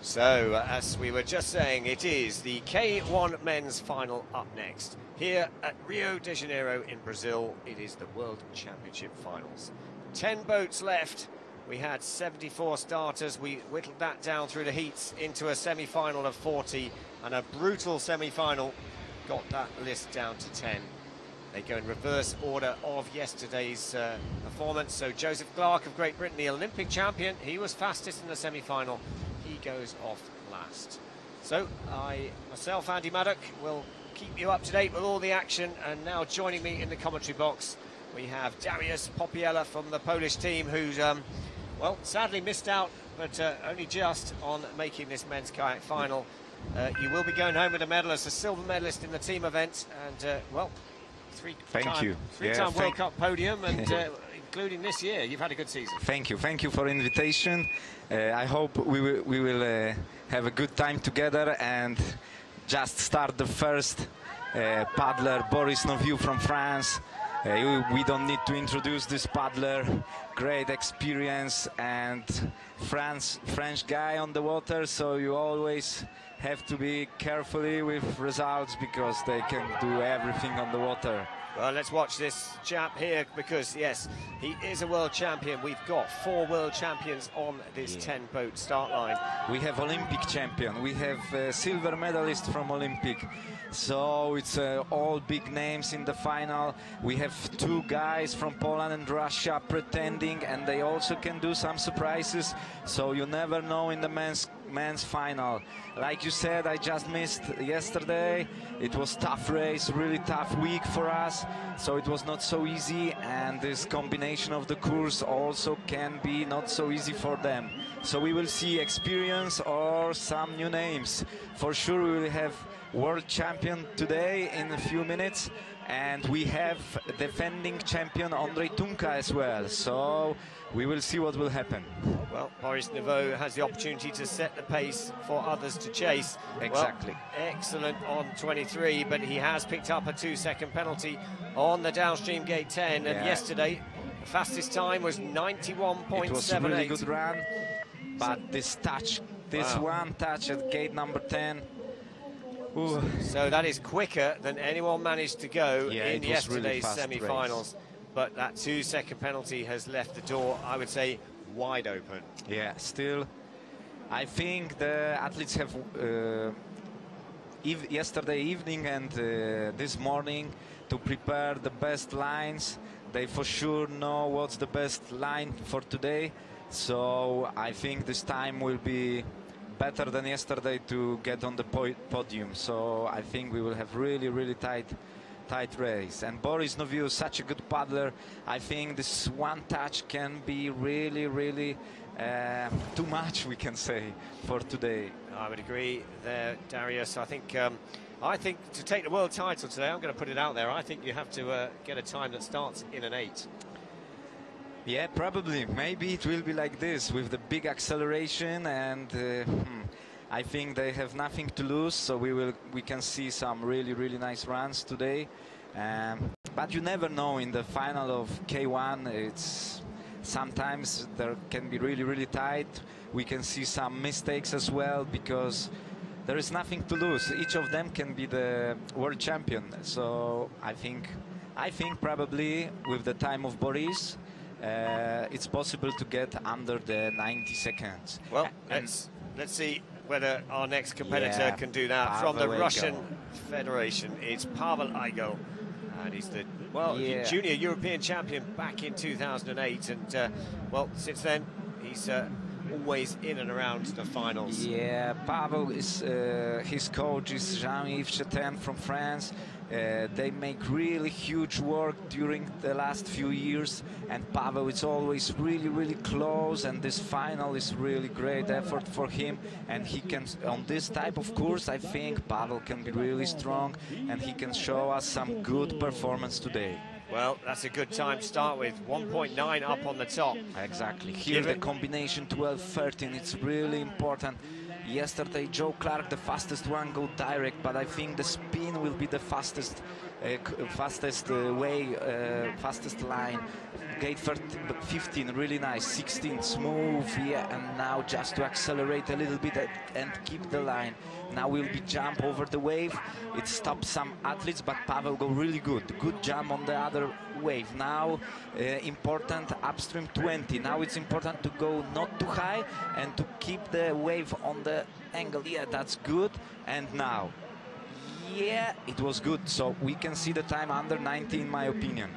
So, as we were just saying, it is the K1 men's final up next. Here at Rio de Janeiro in Brazil, it is the World Championship finals. 10 boats left. We had 74 starters. We whittled that down through the heats into a semi-final of 40, and a brutal semi-final got that list down to 10. They go in reverse order of yesterday's performance. So Joseph Clark of Great Britain, the Olympic champion, he was fastest in the semi-final. He goes off last. So I, myself, Andy Maddock, will keep you up to date with all the action. And now joining me in the commentary box, we have Dariusz Popiela from the Polish team, who's, well, sadly missed out, but only just on making this men's kayak final. You will be going home with a medal as a silver medalist in the team event, and, well, three-time World Cup podium, and including this year, you've had a good season. Thank you for the invitation. I hope we will have a good time together, and just start the first paddler, Boris Noviu from France. We don't need to introduce this paddler. Great experience and French guy on the water, so you always have to be carefully with results because they can do everything on the water. Well, let's watch this chap here because, yes, he is a world champion. We've got 4 world champions on this 10-boat start line. We have Olympic champion. We have silver medalist from Olympic. So it's all big names in the final. We have 2 guys from Poland and Russia pretending, and they also can do some surprises. So you never know in the men's final. Like you said, I just missed yesterday. It was tough race, really tough week for us. So it was not so easy, and this combination of the course also can be not so easy for them. So we will see experience or some new names. For sure we will have world champion today in a few minutes, and we have defending champion Andrei Tunka as well, so we will see what will happen. Well, Boris Nouveau has the opportunity to set the pace for others to chase. Exactly. Well, excellent on 23, but he has picked up a 2-second penalty on the downstream gate 10, and yesterday the fastest time was 91.78. It was a really good run, but this touch, one touch at gate number 10. Ooh. So that is quicker than anyone managed to go in yesterday's really semi-finals. But that 2-second penalty has left the door, I would say, wide open. Yeah, still, I think the athletes have yesterday evening and this morning to prepare the best lines. They for sure know what's the best line for today. So I think this time will be better than yesterday to get on the podium. So I think we will have really tight race. And Boris Nouveau, such a good paddler. I think this one touch can be really too much, we can say, for today. I would agree there, Darius. I think to take the world title today, I'm going to put it out there, I think you have to get a time that starts in an 8. Yeah, probably. Maybe it will be like this with the big acceleration, and I think they have nothing to lose. So we can see some really nice runs today. But you never know in the final of K1. It's sometimes there can be really tight. We can see some mistakes as well because there is nothing to lose. Each of them can be the world champion. So I think probably with the time of Boris, it's possible to get under the 90 seconds. Well, let's see whether our next competitor can do that. Pavel From the Igel. Russian Federation, it's Pavel Igel, and he's the junior European champion back in 2008, and well, since then he's always in and around the finals. Yeah, Pavel is his coach is Jean-Yves Chetin from France. They make really huge work during the last few years, and Pavel is always really close, and this final is really great effort for him, and he can, on this type of course, I think Pavel can be really strong, and he can show us some good performance today. Well, that's a good time to start with, 1.9 up on the top. Exactly. Here the combination 12-13, it's really important. Yesterday Joe Clark, the fastest one, go direct, but I think the spin will be the fastest line. Gate 15, really nice. 16, smooth, and now just to accelerate a little bit and keep the line. Now will be jump over the wave. It stops some athletes, but Pavel go really good. Good jump on the other wave. Now important upstream 20. Now it's important to go not too high and to keep the wave on the angle. Yeah, that's good. And now, yeah, it was good. So we can see the time under 90 in my opinion.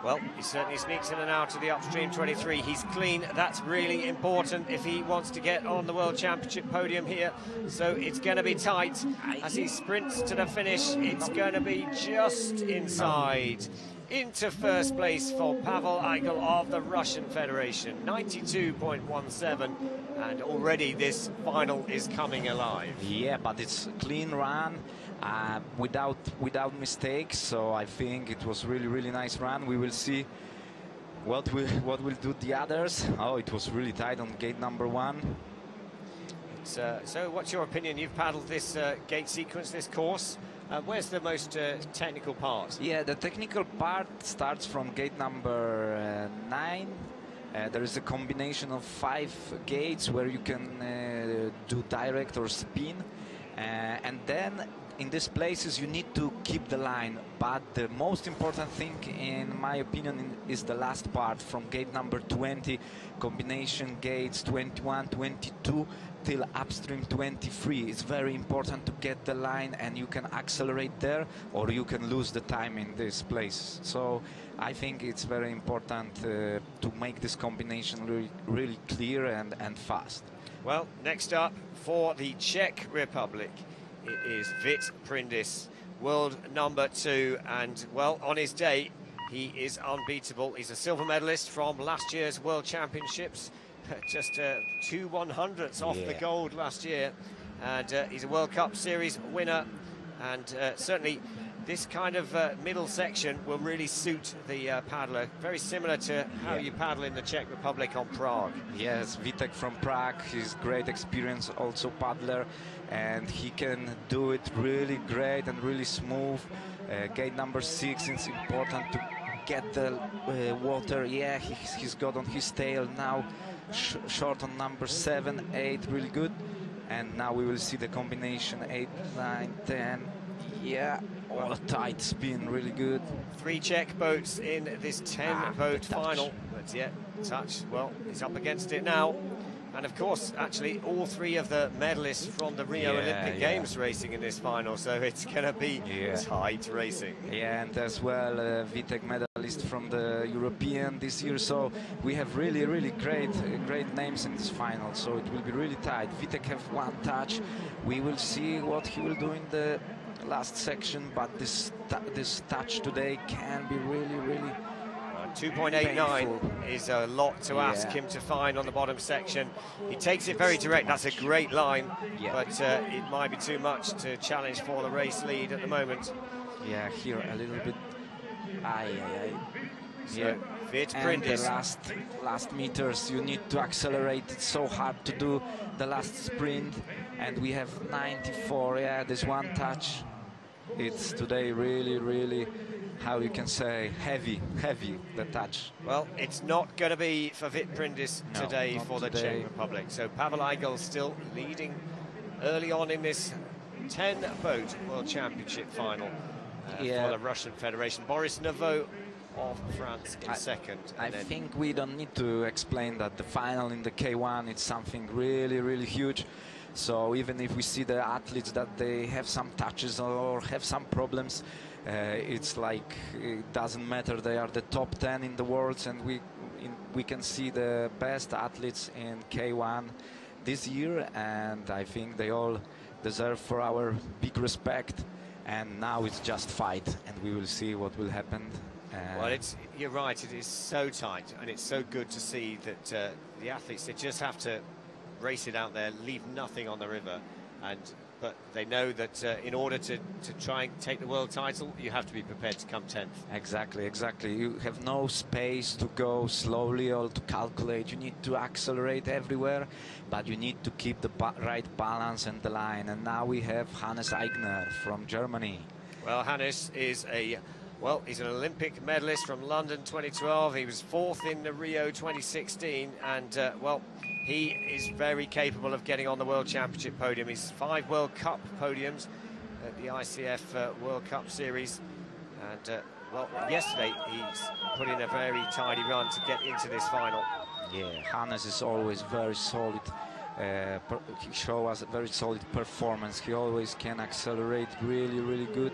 Well, he certainly sneaks in and out of the upstream 23. He's clean. That's really important if he wants to get on the World Championship podium here. So it's going to be tight. As he sprints to the finish, it's going to be just inside. Into first place for Pavel Igel of the Russian Federation, 92.17. And already this final is coming alive. Yeah, but it's clean run. Without mistakes, so I think it was really nice run. We will see what will do the others. Oh, it was really tight on gate number 1. So what's your opinion? You've paddled this gate sequence, this course. Where's the most technical part? Yeah, the technical part starts from gate number 9. There is a combination of 5 gates where you can do direct or spin, and then in these places you need to keep the line. But the most important thing, in my opinion, is the last part from gate number 20, combination gates 21, 22 till upstream 23. It's very important to get the line, and you can accelerate there or you can lose the time in this place. So I think it's very important to make this combination really clear and fast. Well, next up for the Czech Republic, it is Vít Prindis, world number 2, and well, on his day he is unbeatable. He's a silver medalist from last year's World Championships, just 2 100ths off the gold last year, and he's a World Cup Series winner, and certainly this kind of middle section will really suit the paddler, very similar to how you paddle in the Czech Republic on Prague. Yes, Vitek from Prague, he's great experience, also paddler, and he can do it really great and really smooth. Gate number 6, it's important to get the water. Yeah, he's got on his tail now, short on number 7, 8, really good. And now we will see the combination 8, 9, 10. Yeah, all a tight spin, really good. 3 Czech boats in this 10-boat final. But yeah, touch, well, he's up against it now. And of course, actually, all 3 of the medalists from the Rio Olympic Games racing in this final, so it's going to be tight racing. Yeah, and as well, Vitek medalist from the European this year, so we have really great names in this final, so it will be really tight. Vitek have 1 touch. We will see what he will do in the last section, but this touch today can be really 2.89 is a lot to ask him to find on the bottom section. He takes it very direct. That's a great line, but it might be too much to challenge for the race lead at the moment. Yeah, here a little bit. So, Vít and Prindis. the last meters you need to accelerate. It's so hard to do the last sprint, and we have 94. Yeah, this 1 touch. It's today really, how you can say, heavy the touch. Well, it's not going to be for Vít Prindis today for the Czech Republic. So Pavel Eigel still leading early on in this 10-boat World Championship final for the Russian Federation. Boris Nouveau of France in second. I think we don't need to explain that the final in the K1, it's something really huge. So even if we see the athletes that they have some touches or have some problems, it's like it doesn't matter. They are the top 10 in the world, and we can see the best athletes in K1 this year, and I think they all deserve for our big respect. And now it's just fight, and we will see what will happen. Well, you're right, it is so tight, and it's so good to see that the athletes, they just have to race it out there, leave nothing on the river, but they know that in order to try and take the world title, you have to be prepared to come 10th. Exactly. You have no space to go slowly or to calculate. You need to accelerate everywhere, but you need to keep the right balance and the line. And now we have Hannes Eigner from Germany. Well, Hannes is he's an Olympic medalist from London 2012. He was 4th in the Rio 2016, and he is very capable of getting on the World Championship podium. He's 5 World Cup podiums at the ICF World Cup Series. And, yesterday he's put in a very tidy run to get into this final. Yeah, Hannes is always very solid. He shows us a very solid performance. He always can accelerate really good.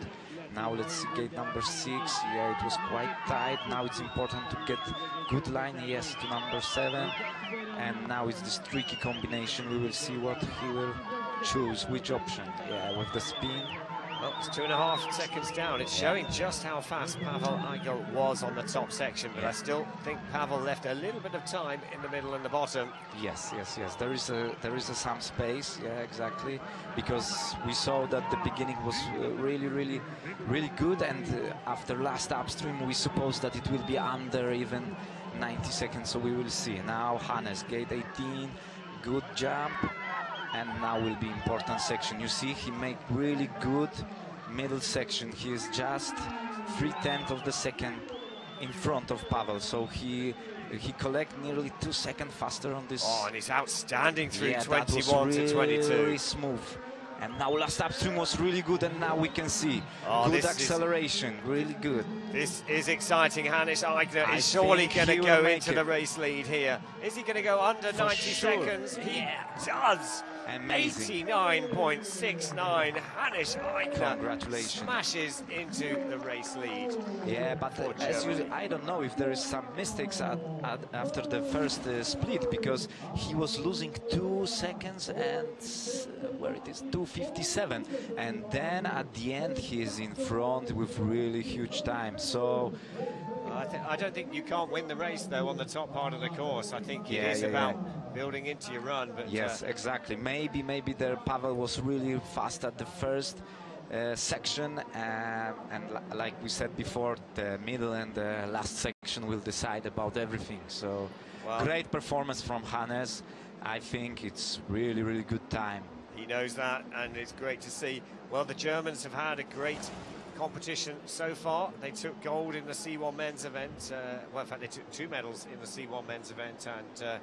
Now let's see gate number 6. Yeah, it was quite tight. Now it's important to get good line, to number 7. And now it's this tricky combination. We will see what he will choose, which option. Yeah, with the spin. Well, it's 2.5 seconds down. It's showing just how fast Pavel Eigel was on the top section, but I still think Pavel left a little bit of time in the middle and the bottom. Yes. There is some space. Yeah, exactly. Because we saw that the beginning was really good, and after last upstream, we suppose that it will be under even 90 seconds. So we will see. Now Hannes, gate 18, good jump. and now will be important section. You see, he make really good middle section. He is just 3/10 of the second in front of Pavel, so he collect nearly 2 seconds faster on this. Oh, and he's outstanding through 21 that was to 22. Really smooth. And now last upstream was really good, and now we can see good acceleration, really good. This is exciting. Hannes Eigner is surely going to go into the race lead here. Is he going to go under 90 seconds? He does. Amazing. 89.69. Hannes Eigner Congratulations. Smashes into the race lead. Yeah, but as usual, I don't know if there is some mistakes after the first split, because he was losing 2 seconds and where it is 2:57, and then at the end he is in front with really huge time. So I don't think you can't win the race though on the top part of the course. I think it is about building into your run. But yes, exactly. Maybe there Pavel was really fast at the first section, and like we said before, the middle and the last section will decide about everything. So great performance from Hannes. I think it's really good time. He knows that, and it's great to see. Well, the Germans have had a great competition so far. They took gold in the C1 men's event. Well, in fact, they took 2 medals in the C1 men's event, and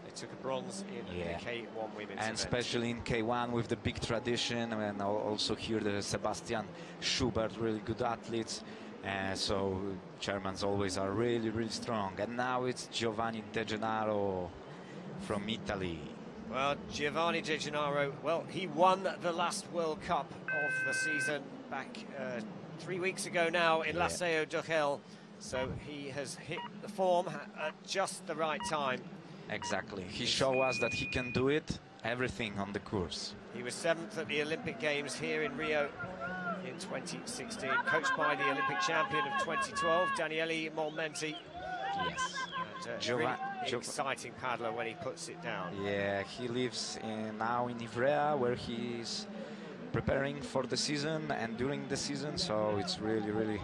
they took a bronze in the K1 women's event. And especially in K1 with the big tradition, and also here the Sebastian Schubert, really good athletes. So Germans always are really strong. And now it's Giovanni De Gennaro from Italy. Well, Giovanni De Gennaro, well, he won the last World Cup of the season back 3 weeks ago now in Laseo d'Urgell. So he has hit the form at just the right time. Exactly. He showed us that he can do it, everything on the course. He was 7th at the Olympic Games here in Rio in 2016, coached by the Olympic champion of 2012, Daniele Molmenti. Yes. Really exciting paddler when he puts it down. Yeah, he lives now in Ivrea, where he's preparing for the season and during the season, so it's really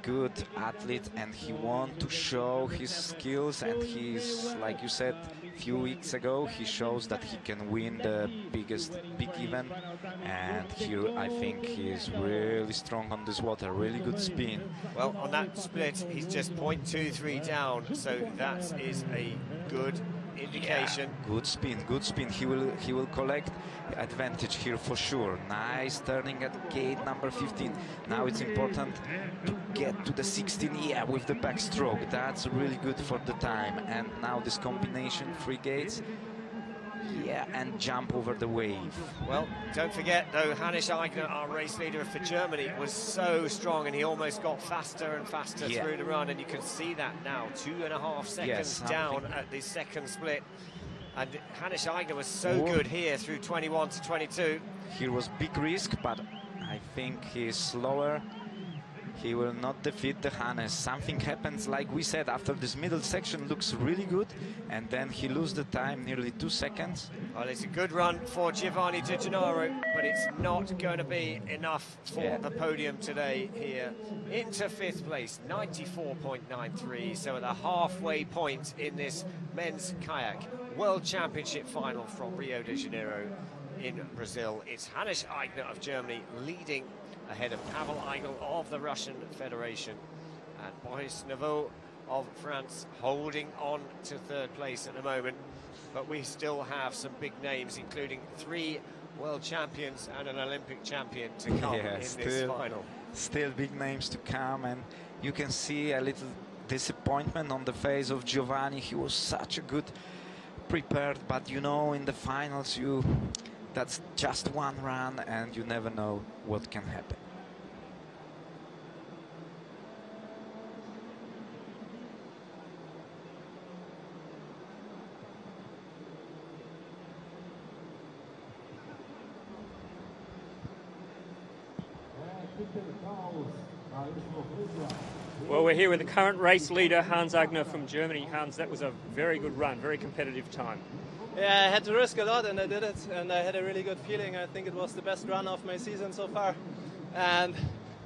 good athlete, and he wants to show his skills, and he's, like you said a few weeks ago, he shows that he can win the big event, and here I think he is really strong on this water, really good spin. Well, on that split he's just 0.23 down, so that is a good indication. Yeah, good spin. He will collect advantage here for sure. Nice turning at gate number 15. Now it's important to get to the 16 with the backstroke. That's really good for the time. And now this combination, 3 gates, and jump over the wave. Well, don't forget though, Hannes Eigner, our race leader for Germany, was so strong, and he almost got faster and faster through the run, and you can see that now, 2.5 seconds down at the second split. And Hannes Eigner was so good here through 21 to 22. Here was big risk, but I think he is slower. He will not defeat the Hannes. Something happens, like we said, after this middle section looks really good, and then he loses the time, nearly 2 seconds. Well, it's a good run for Giovanni De Gennaro, but it's not going to be enough for the podium today here. Into 5th place, 94.93, so at the halfway point in this men's kayak World Championship final from Rio de Janeiro in Brazil. It's Hannes Eigner of Germany leading ahead of Pavel Eigel of the Russian Federation, and Boris Neveu of France holding on to 3rd place at the moment. But we still have some big names, including 3 world champions and an Olympic champion to come in this final. Still big names to come, and you can see a little disappointment on the face of Giovanni. He was such a good prepared, but you know, in the finals that's just one run, and you never know what can happen. Well, we're here with the current race leader, Hans Eigner from Germany. Hans, that was a very good run, very competitive time. Yeah, I had to risk a lot, and I did it, and I had a really good feeling. I think it was the best run of my season so far. And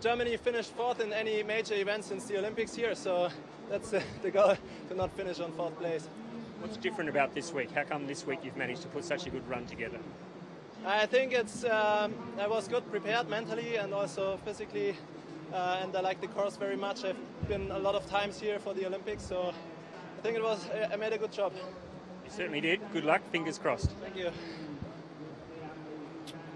Germany finished 4th in any major event since the Olympics here, so that's the goal, to not finish on 4th place. What's different about this week? How come this week you've managed to put such a good run together? I think it's I was good prepared mentally and also physically, and I like the course very much. I've been a lot of times here for the Olympics, so I think I made a good job. You certainly did. Good luck. Fingers crossed. Thank you.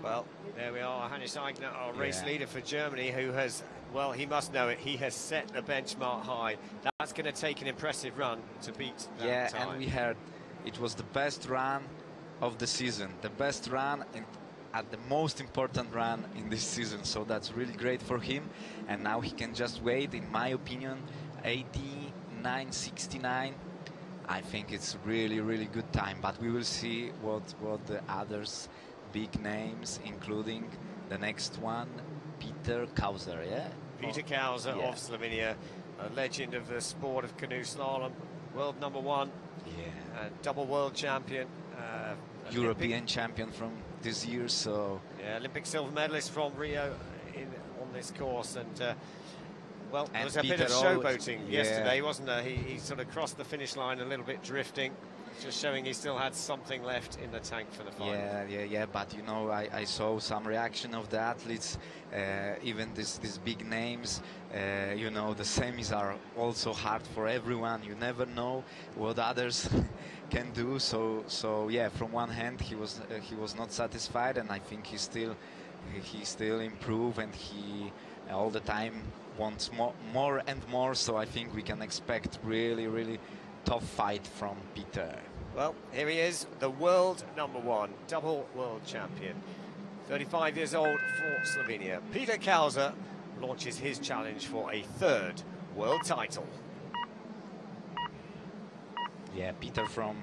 Well, there we are. Hannes Eigner, our race leader for Germany, who has, well, he must know it. He has set the benchmark high. That's going to take an impressive run to beat that time. And we heard it was the best run of the season, the best run at the most important run in this season. So that's really great for him. And now he can just wait, in my opinion, 89.69. I think it's really, really good time. But we will see what the others, big names, including the next one, Peter Kauser, Peter Kauser of Slovenia, a legend of the sport of canoe slalom, world #1, double world champion, European champion from this year, so Olympic silver medalist from Rio on this course, and well, there was a bit of showboating yesterday, wasn't there? He sort of crossed the finish line a little bit drifting, just showing he still had something left in the tank for the final. But you know, I saw some reaction of the athletes, even these big names. You know, the semis are also hard for everyone. You never know what others can do. So yeah, from one hand he was not satisfied, and I think he still improve, and he all the time wants more and more. So I think we can expect really tough fight from Peter. Well, here he is, the world #1, double world champion. 35 years old for Slovenia. Peter Kauser launches his challenge for a 3rd world title. Yeah, Peter from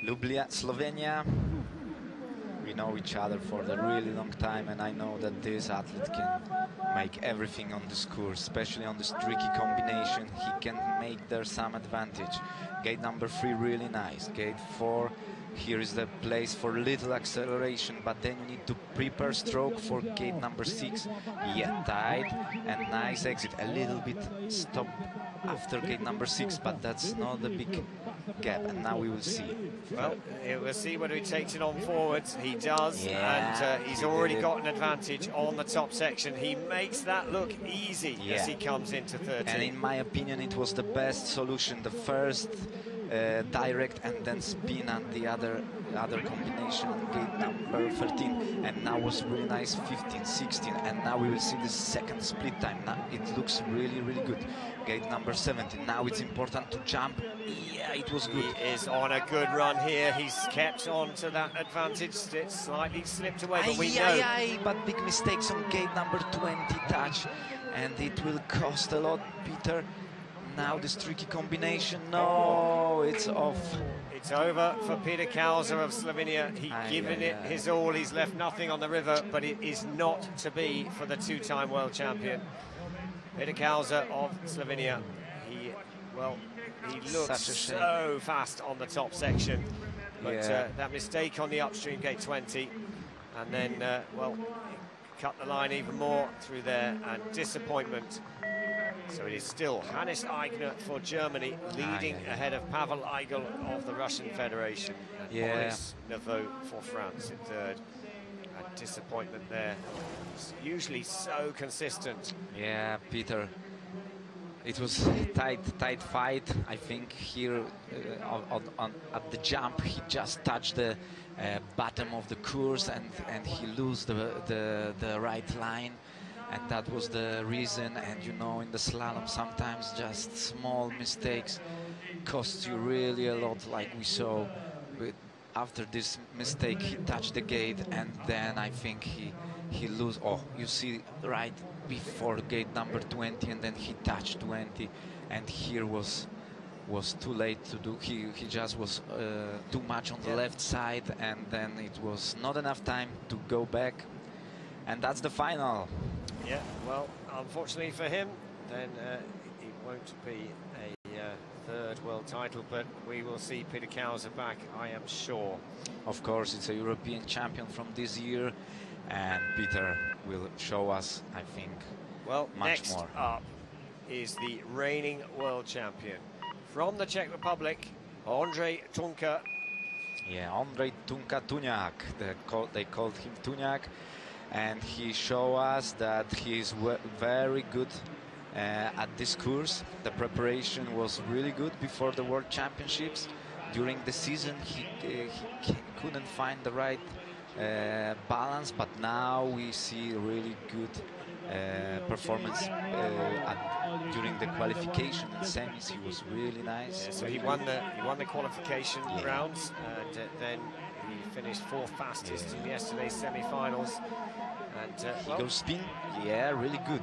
Ljubljana, Slovenia. We know each other for a really long time, and I know that this athlete can make everything on this course, especially on this tricky combination. He can make there some advantage. Gate #3 really nice. Gate 4, here is the place for little acceleration, but then you need to prepare stroke for gate #6. Tight and nice exit. A little bit stop after gate #6, but that's not a big gap, and now we will see. Well, we'll see whether he takes it on forwards. He does, and he's already got an advantage on the top section. He makes that look easy as he comes into 13. And in my opinion, it was the best solution. The first direct and then spin on the other combination, gate #13, and now was really nice 15, 16, and now we will see the second split time. Now it looks really good. Gate #17. Now it's important to jump. It was good. He is on a good run here. He's kept on to that advantage. It slightly slipped away, but we know. But big mistakes on gate #20 touch, and it will cost a lot, Peter. Now this tricky combination. No, it's off. It's over for Peter Kauser of Slovenia. He's given it his all. He's left nothing on the river, but it is not to be for the 2-time world champion. Peter Kauser of Slovenia. He looks so fast on the top section, but that mistake on the upstream gate 20, and then cut the line even more through there, and disappointment. So it is still Hannes Eigner for Germany, leading ahead of Pavel Eigel of the Russian Federation, and Maurice Neveu for France in 3rd. A disappointment there. It's usually so consistent. Yeah, Peter. It was tight fight. I think here at the jump he just touched the bottom of the course, and he lost the right line. And that was the reason. And you know, in the slalom sometimes just small mistakes cost you really a lot, like we saw. But after this mistake he touched the gate, and then I think he lose. You see right before gate #20, and then he touched 20, and here was too late to do. He just was too much on the left side, and then it was not enough time to go back, and that's the final. Yeah, well, unfortunately for him, then it won't be a 3rd world title, but we will see Peter Kauser back, I am sure. Of course, it's a European champion from this year, and Peter will show us, I think, much next more. Up is the reigning world champion from the Czech Republic, Ondřej Tunka. Yeah, Ondřej Tunka Tuňák. They called him Tuňák, and he showed us that he is very good at this course. The preparation was really good before the World Championships. During the season, he couldn't find the right balance, but now we see really good performance during the qualification and semis. He was really nice. Yeah, so he won the qualification rounds, and then he finished 4th fastest in yesterday's semi-finals. And he goes spin, yeah, really good.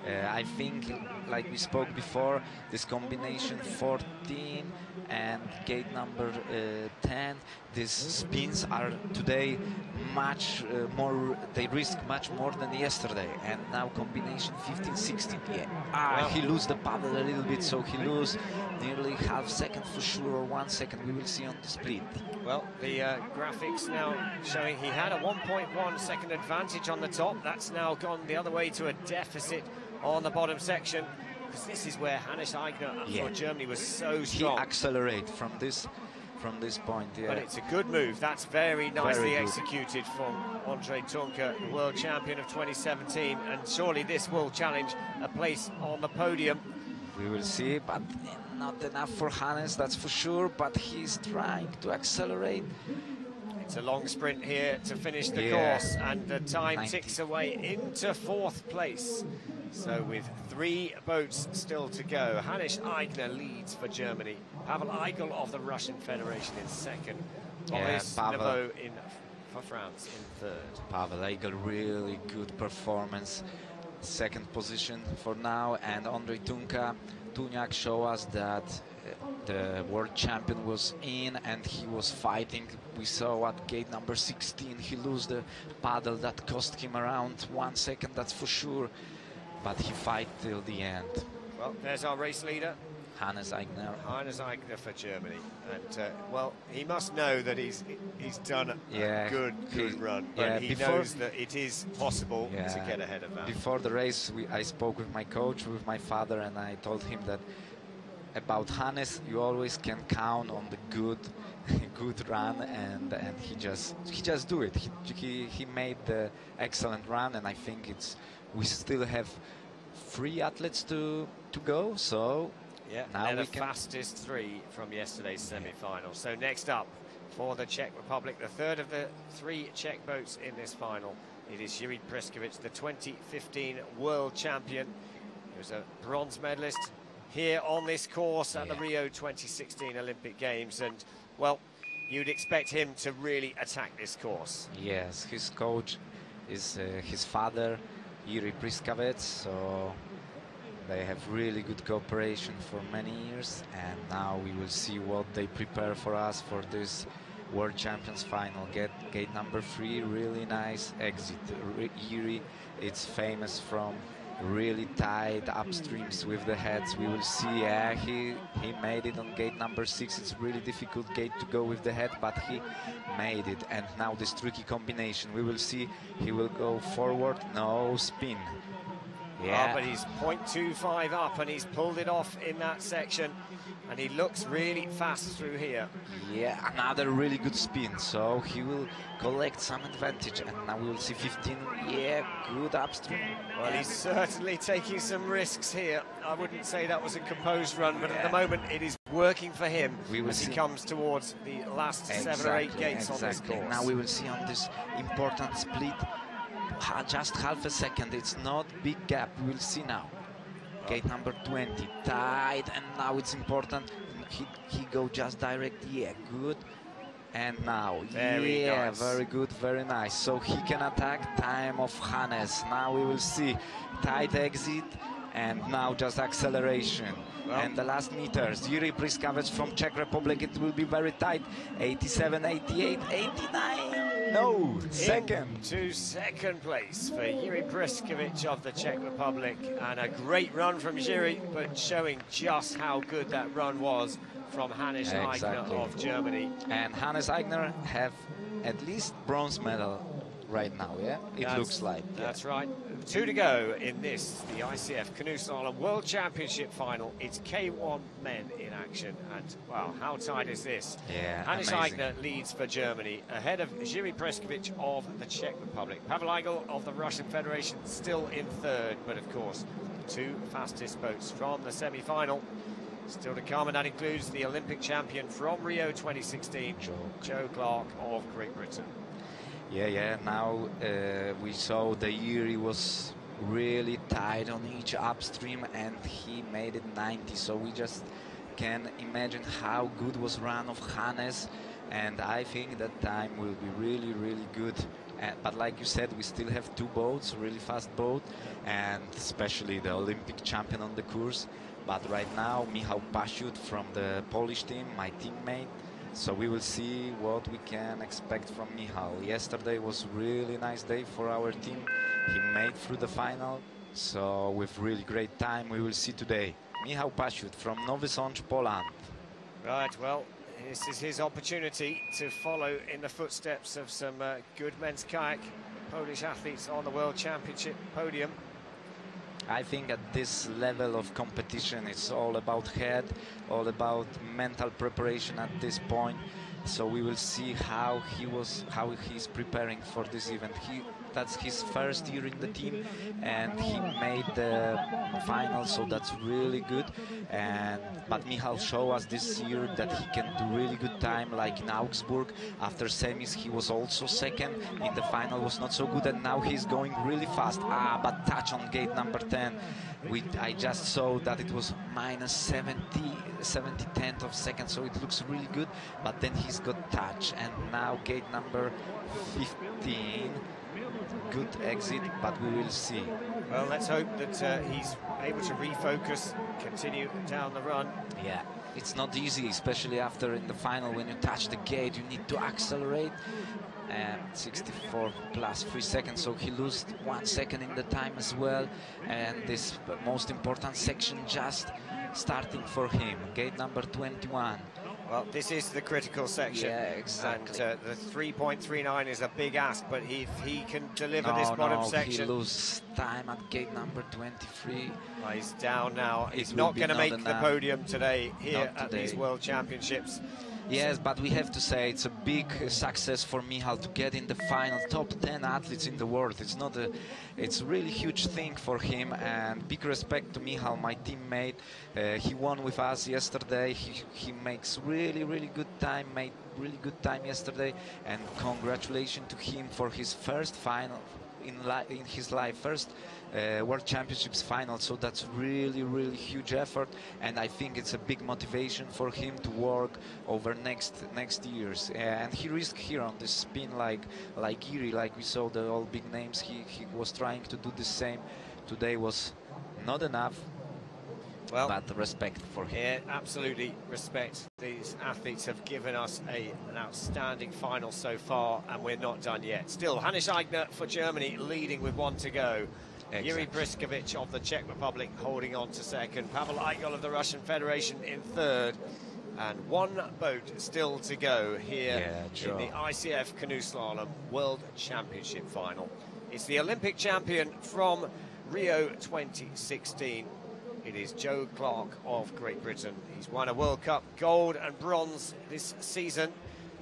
I think, like we spoke before, this combination 14 and gate number 10, these spins are today much more, they risk much more than yesterday. And now combination 15-16, yeah. Wow. He lose the paddle a little bit, so he lose nearly half second for sure, or 1 second. We will see on the split. Well, the graphics now showing he had a 1.1 second advantage on the top. That's now gone the other way to a deficit on the bottom section, because this is where Hannes Aigner for Germany was so strong. He accelerate from this point, yeah. But it's a good move. That's very nicely executed from Ondřej Tunka, the world champion of 2017, and surely this will challenge a place on the podium. We will see, but not enough for Hannes, that's for sure, but he's trying to accelerate. It's a long sprint here to finish the course, and the time ticks away into 4th place. So with 3 boats still to go, Hannes Aigner leads for Germany. Pavel Eigel of the Russian Federation in 2nd. Boris Neveu for France in 3rd. Pavel Eigel, really good performance. 2nd position for now, and Ondřej Tuňák show us that the world champion was in and he was fighting. We saw at gate number 16 he lost the paddle, that cost him around 1 second, that's for sure, but he fight till the end. Well, there's our race leader, Hannes Aigner. Hannes Aigner for Germany, and well, he must know that he's done a good run, but he knows that it is possible to get ahead of that. Before the race, I spoke with my coach, with my father, and I told him that about Hannes, you always can count on the good run, and he just do it. He made the excellent run, and I think we still have 3 athletes to go, so now and we the can fastest 3 from yesterday's semi-final. So next up for the Czech Republic, the 3rd of the 3 Czech boats in this final, it is Jiří Prýskovič, the 2015 world champion. He was a bronze medalist here on this course at the Rio 2016 Olympic Games, and well, you'd expect him to really attack this course. Yes, his coach is his father, Jiří Prýskovič, so they have really good cooperation for many years, and now we will see what they prepare for us for this World Champions final. Gate number 3, really nice exit. Jiří, it's famous from really tight upstreams with the heads. We will see. He made it on gate number 6. It's really difficult gate to go with the head, but he made it. And now this tricky combination, we will see. He will go forward, no spin. But he's 0.25 up, and he's pulled it off in that section, and he looks really fast through here. Another really good spin, so he will collect some advantage, and now we will see 15. Good upstream. Well, he's certainly taking some risks here. I wouldn't say that was a composed run, but at the moment it is working for him as he comes towards the last 7 or 8 gates on this course. Now we will see on this important split just half a second. It's not big gap. We will see now. Gate number 20, tight, and now it's important. He go just direct. Good. And now, very good, very nice. So he can attack time of Hannes. Now we will see tight exit, and now just acceleration. And the last meters, Jiří Prýskovič from Czech Republic, it will be very tight. 87, 88, 89. No, second. To second place for Jiří Prýskovič of the Czech Republic. And a great run from Jiří, but showing just how good that run was from Hannes Aigner of Germany. And Hannes Aigner have at least bronze medal right now, yeah? It looks like. That's right. 2 to go in this, the ICF Canoe Slalom World Championship final. It's K1 men in action, and, wow, how tight is this? Yeah, Hannes amazing. Eigner leads for Germany, ahead of Jiří Preskovic of the Czech Republic. Pavel Eigel of the Russian Federation still in third, but, of course, the 2 fastest boats from the semi-final still to come, and that includes the Olympic champion from Rio 2016, Joe Clark of Great Britain. Yeah, now we saw the year he was really tight on each upstream and he made it 90, so we just can imagine how good was run of Hannes, and I think that time will be really, really good. But like you said, we still have 2 boats, really fast boat, and especially the Olympic champion on the course. But right now, Michał Pasiut from the Polish team, my teammate. So we will see what we can expect from Michał. Yesterday was really nice day for our team. He made through the final. So with really great time, we will see today. Michał Pasiut from Nowy Sącz, Poland. Right, well, this is his opportunity to follow in the footsteps of some good men's kayak Polish athletes on the World Championship podium. I think at this level of competition, it's all about head, all about mental preparation at this point. So we will see how he's preparing for this event. That's his first year in the team, and he made the final, so that's really good. But Michał showed us this year that he can do really good time, like in Augsburg. After semis, he was also second. In the final, was not so good, and now he's going really fast. But touch on gate number 10. I just saw that it was minus 70 tenth of second, so it looks really good. But then he's got touch, and now gate number 15. Good exit, but we will see. Well, let's hope that he's able to refocus, continue down the run. Yeah, it's not easy, especially after in the final when you touch the gate, you need to accelerate. And 64 plus 3 seconds, so he lost 1 second in the time as well. And this most important section just starting for him, gate number 21. Well, this is the critical section. Yeah, exactly. And the 3.39 is a big ask, but if he can deliver this bottom section... he loses time at gate number 23. Well, he's down now. He's not going to make the podium today here at these World Championships. Yes, but we have to say it's a big success for Michał to get in the final, top 10 athletes in the world. It's a really huge thing for him, and big respect to Michał, my teammate. He won with us yesterday. He makes really, really good time, made really good time yesterday, and congratulations to him for his first final in his life, first World Championships final. So that's really, really huge effort, and I think it's a big motivation for him to work over next years. And he risked here on this spin like Jiří, like we saw the all big names. He was trying to do the same. Today was not enough. Well, but respect for him. Yeah, absolutely respect. These athletes have given us an outstanding final so far, and we're not done yet. Still, Hannes Eigner for Germany leading with 1 to go. Jiří Preskovic of the Czech Republic holding on to second. Pavel Eigel of the Russian Federation in third. And 1 boat still to go here in the ICF Canoe Slalom World Championship final. It's the Olympic champion from Rio 2016. It is Joe Clark of Great Britain. He's won a World Cup gold and bronze this season,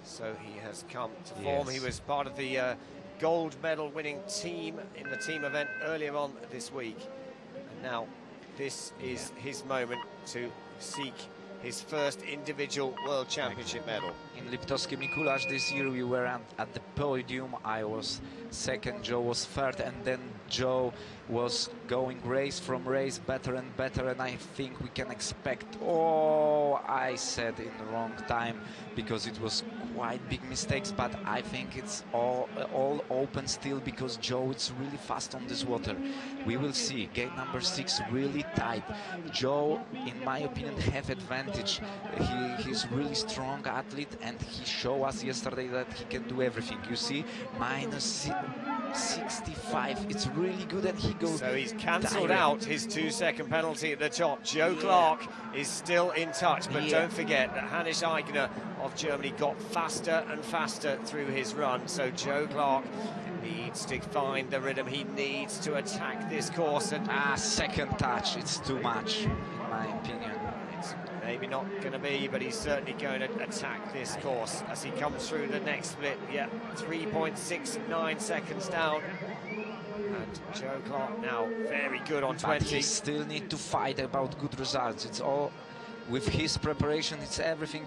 so he has come to form. He was part of the gold medal winning team in the team event earlier on this week. And now this is his moment to seek his first individual World Championship medal. In Liptovský Mikuláš this year we were at the podium. I was second, Joe was third, and then Joe was going race from race better and better, and I think we can expect... Oh, I said in the wrong time because it was quite big mistakes, but I think it's all open still because Joe is really fast on this water. We will see. Gate number 6 really tight. Joe, in my opinion, have advantage. He's really strong athlete, and he showed us yesterday that he can do everything. You see, minus 65. It's really good, and he goes. So he's cancelled out his 2-second penalty at the top. Joe Clark is still in touch, but don't forget that Hannes Eigner of Germany got faster and faster through his run. So Joe Clark needs to find the rhythm. He needs to attack this course. And second touch, it's too much, in my opinion. It's maybe not going to be, but he's certainly going to attack this course as he comes through the next split. Yeah, 3.69 seconds down. And Joe Clark now very good on 20. But he still need to fight about good results. It's all, with his preparation, it's everything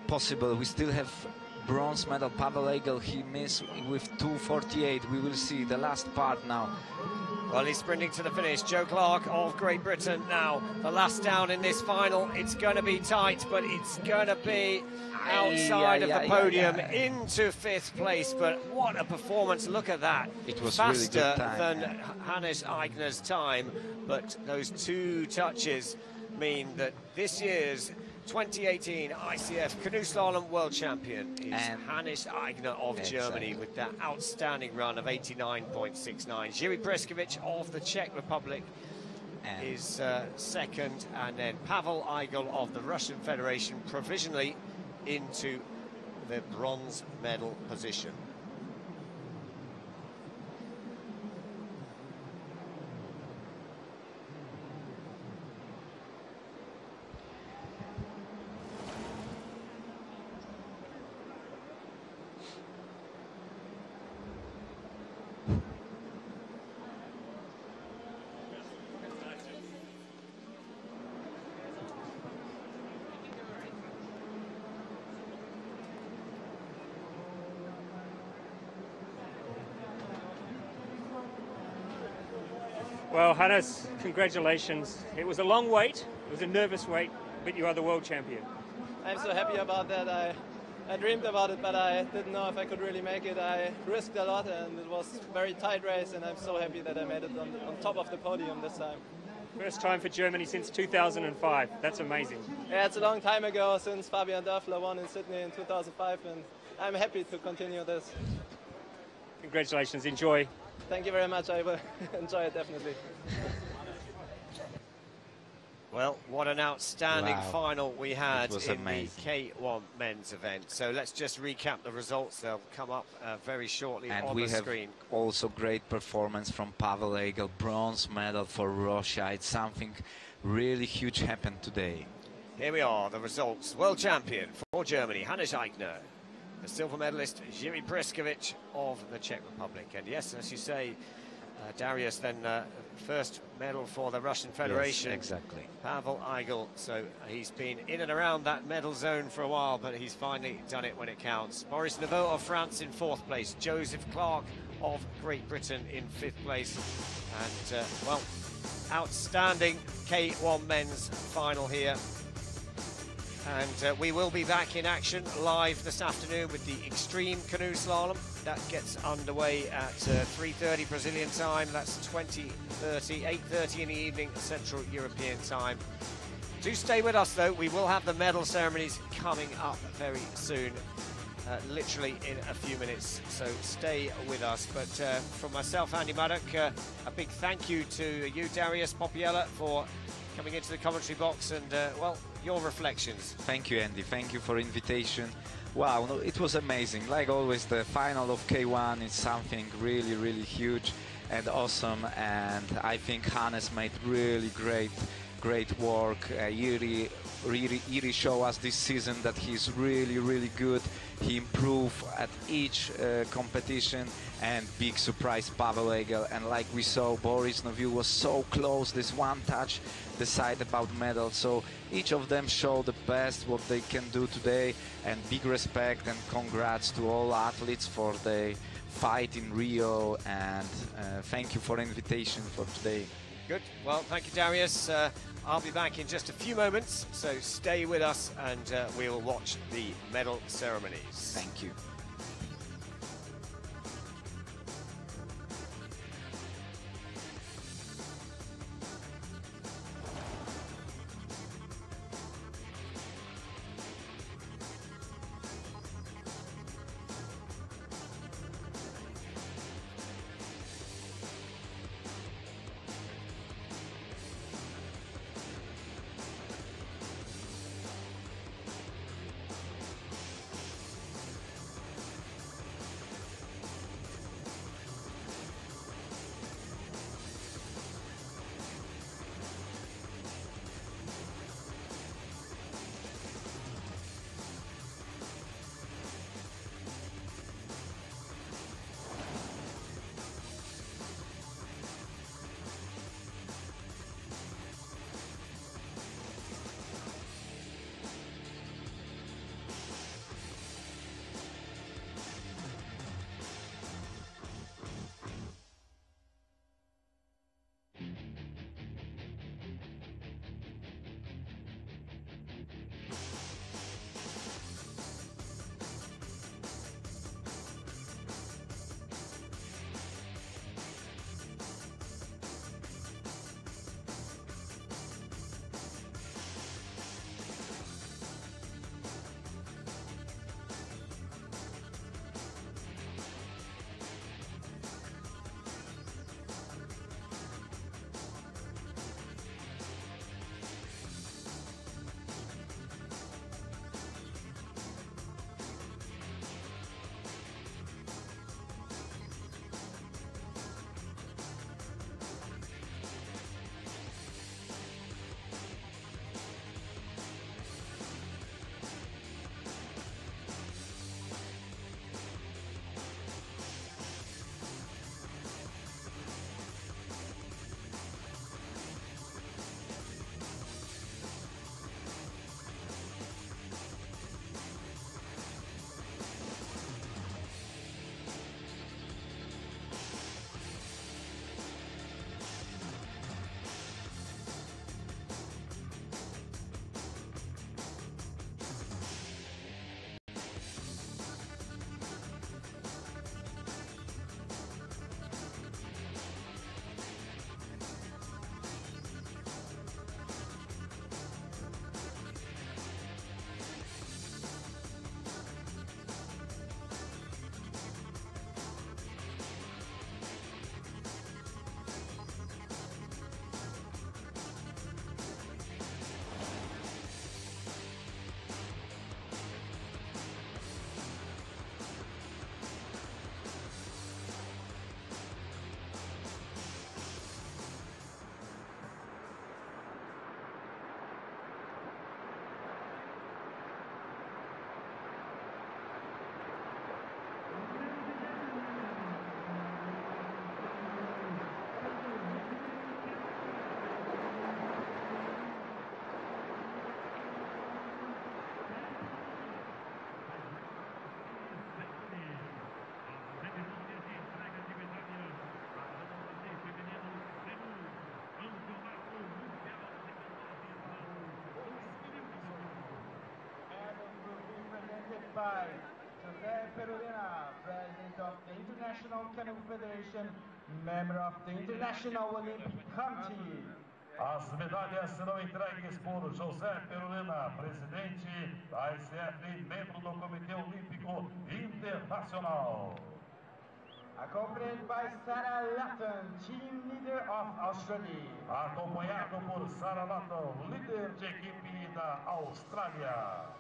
possible. We still have bronze medal. Pavel Egel, he missed with 2:48. We will see the last part now. Well, he's sprinting to the finish. Joe Clark of Great Britain now. The last down in this final. It's going to be tight, but it's going to be outside of the podium into 5th place. But what a performance. Look at that. It was faster really good time, than Hannes Eigner's time. But those 2 touches mean that this year's 2018 ICF Canoe Slalom World Champion is Hannes Eigner of Germany with that outstanding run of 89.69. Jiří Presković of the Czech Republic is second, and then Pavel Eigel of the Russian Federation provisionally into the bronze medal position. Well, Hannes, congratulations. It was a long wait, it was a nervous wait, but you are the world champion. I'm so happy about that. I dreamed about it, but I didn't know if I could really make it. I risked a lot, and it was a very tight race, and I'm so happy that I made it on top of the podium this time. First time for Germany since 2005. That's amazing. Yeah, it's a long time ago since Fabian Dörfler won in Sydney in 2005, and I'm happy to continue this. Congratulations, enjoy. Thank you very much. I will enjoy it, definitely. Well, what an outstanding final we had in amazing. The K1 men's event. So let's just recap the results. They'll come up very shortly on the screen. And we have also great performance from Pavel Egel, bronze medal for Russia. It's something really huge happened today. Here we are, the results. World champion for Germany, Hannes Eigner. The silver medalist, Jiří Presković of the Czech Republic. And yes, as you say, Darius, then first medal for the Russian Federation. Yes, exactly. Pavel Eigel, so he's been in and around that medal zone for a while, but he's finally done it when it counts. Maurice Neveu of France in 4th place. Joseph Clark of Great Britain in 5th place. And, well, outstanding K1 men's final here. And we will be back in action live this afternoon with the Extreme Canoe Slalom. That gets underway at 3:30 Brazilian time. That's 8:30 in the evening Central European time. Do stay with us though. We will have the medal ceremonies coming up very soon, literally in a few minutes. So stay with us. But from myself, Andy Maddock, a big thank you to you, Darius Popiela, for coming into the commentary box and, well, your reflections. Thank you, Andy. Thank you for invitation. Wow, no, it was amazing. Like always, the final of K1 is something really, really huge and awesome. And I think Hannes made really great work. Jiří showed us this season that he's really, really good. He improved at each competition, and big surprise Pavel Egel. And like we saw, Boris Noviu was so close. This one touch decide about medal. So each of them showed the best what they can do today, and big respect and congrats to all athletes for the fight in Rio. And thank you for the invitation for today. Good. Well, thank you, Darius. I'll be back in just a few moments, so stay with us and we'll watch the medal ceremonies. Thank you. by Jose Perulina, President of the International Canoe Federation, member of the International Olympic Committee. As medalhas serão entregues por José Perulina, presidente da ICF e membro do Comitê Olímpico Internacional. Accompanied by Sarah Latton, team leader of Australia. Acompanhado por Sarah Latton, líder de equipe da Austrália.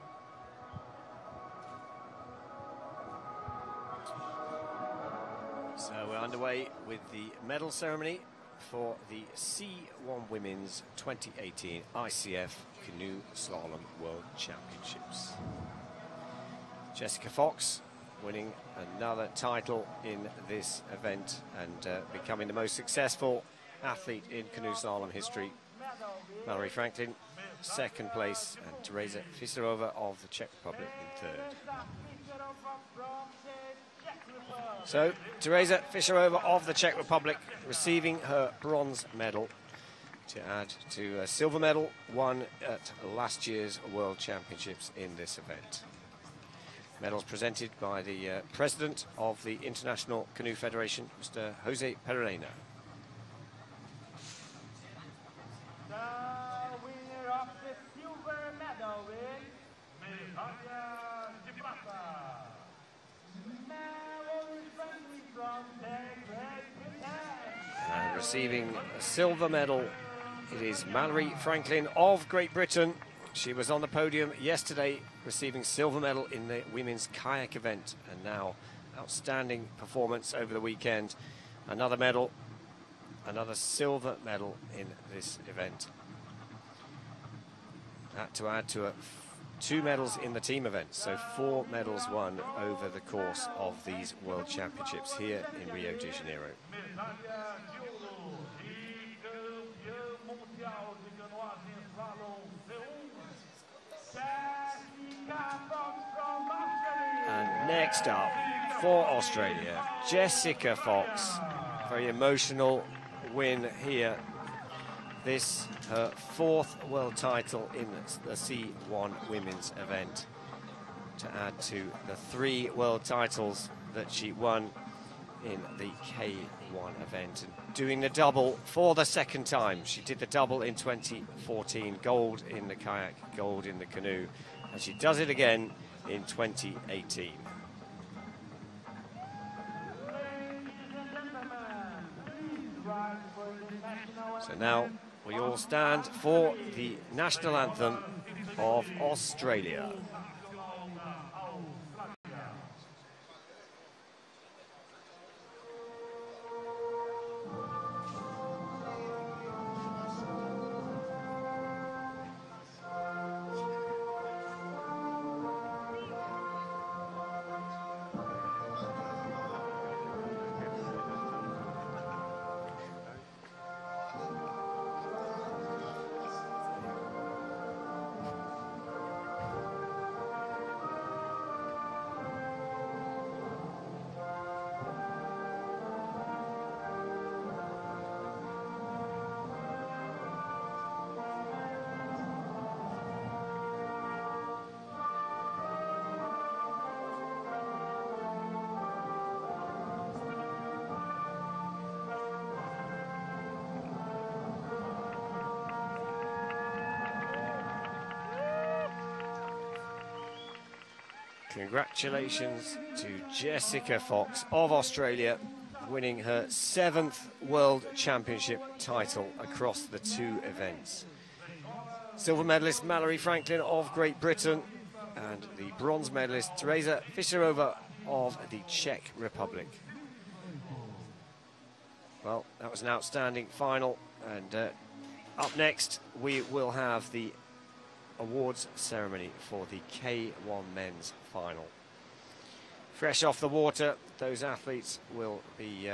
So we're underway with the medal ceremony for the C1 Women's 2018 ICF Canoe Slalom World Championships. Jessica Fox winning another title in this event and becoming the most successful athlete in canoe slalom history. Mallory Franklin, second place, and Teresa Fiserova of the Czech Republic in third. So, Teresa Fiserova of the Czech Republic receiving her bronze medal to add to a silver medal won at last year's World Championships in this event. Medals presented by the President of the International Canoe Federation, Mr. Jose Perulina. The winner of the silver medal is Medalha de prata. Mallory Franklin from Great Britain. And receiving a silver medal, it is Mallory Franklin of Great Britain. She was on the podium yesterday, receiving silver medal in the women's kayak event, and now outstanding performance over the weekend. Another medal, another silver medal in this event. That to add to 2 medals in the team event, so 4 medals won over the course of these World Championships here in Rio de Janeiro. Medalha de ouro e campeã mundial de canoagem slalom C1. Jessica Fox from Australia. And next up for Australia, Jessica Fox. Very emotional win here. This her 4th world title in the C1 women's event, to add to the 3 world titles that she won in the K1 event, and doing the double for the second time. She did the double in 2014, gold in the kayak, gold in the canoe, and she does it again in 2018. So now we all stand for the national anthem of Australia. Congratulations to Jessica Fox of Australia, winning her 7th World Championship title across the 2 events. Silver medalist Mallory Franklin of Great Britain, and the bronze medalist Teresa Fiserova of the Czech Republic. Well, that was an outstanding final, and up next we will have the awards ceremony for the K1 men's final. Fresh off the water, those athletes will be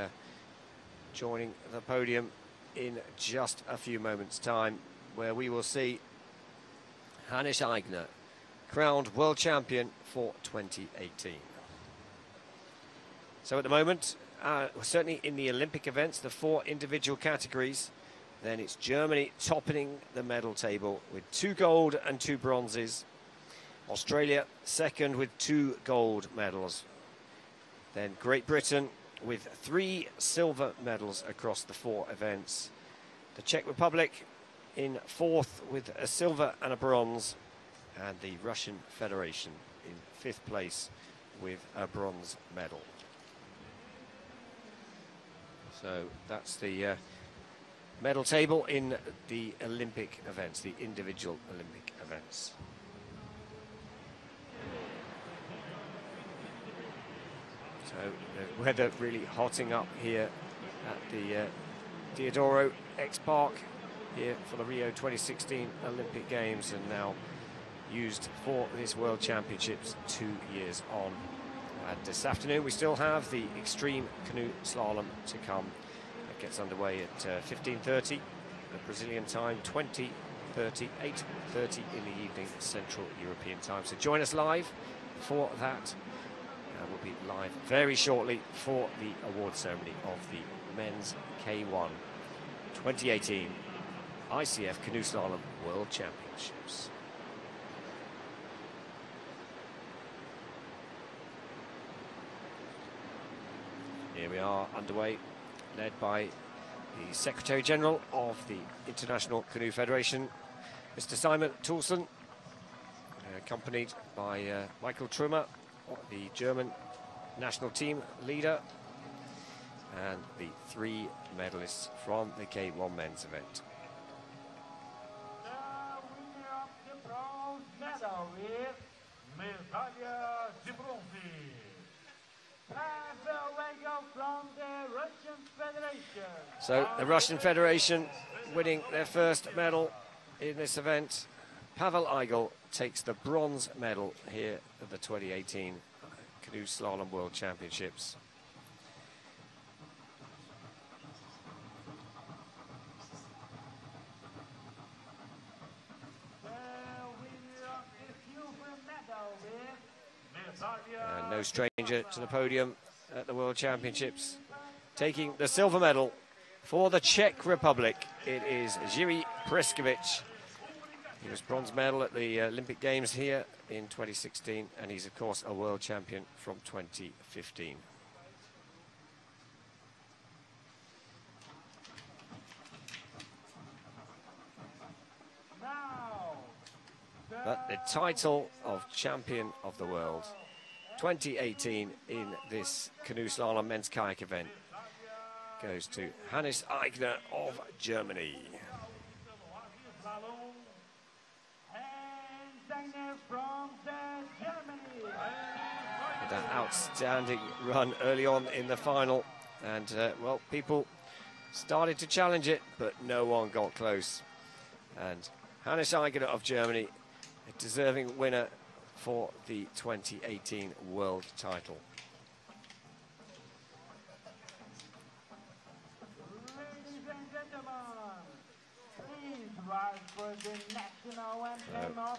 joining the podium in just a few moments' time, where we will see Hannes Eigner crowned world champion for 2018. So at the moment, certainly in the Olympic events, the 4 individual categories, then it's Germany topping the medal table with 2 gold and 2 bronzes. Australia second with 2 gold medals. Then Great Britain with 3 silver medals across the 4 events. The Czech Republic in 4th with a silver and a bronze, and the Russian Federation in 5th place with a bronze medal. So that's the medal table in the Olympic events, the individual Olympic events. So the weather really hotting up here at the Diodoro X Park here for the Rio 2016 Olympic Games, and now used for this World Championships 2 years on. And this afternoon we still have the extreme canoe slalom to come. It gets underway at 15:30 at Brazilian time, 20:30, 8:30 in the evening Central European time. So join us live for that. We'll be live very shortly for the award ceremony of the men's K1 2018 ICF Canoe Slalom World Championships. Here we are underway, led by the Secretary General of the International Canoe Federation, Mr. Simon Toulson, accompanied by Michael Trümmer, the German national team leader, and the 3 medalists from the K1 men's event. The winner of the bronze medal with medalha de bronze, Pavel Weigel from the Russian Federation. So the Russian Federation winning their first medal in this event. Pavel Weigel takes the bronze medal here at the 2018 Canoe Slalom World Championships. And no stranger to the podium at the World Championships. Taking the silver medal for the Czech Republic, it is Jiří Preskovic. He was bronze medal at the Olympic Games here in 2016, and he's of course a world champion from 2015. But the title of champion of the world 2018 in this canoe slalom men's kayak event goes to Hannes Eigner of Germany. With that outstanding run early on in the final, and well, people started to challenge it, but no one got close. And Hannes Eigner of Germany, a deserving winner for the 2018 world title. Ladies and gentlemen, please rise for the national anthem of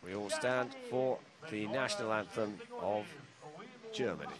We all stand for the national anthem of Germany.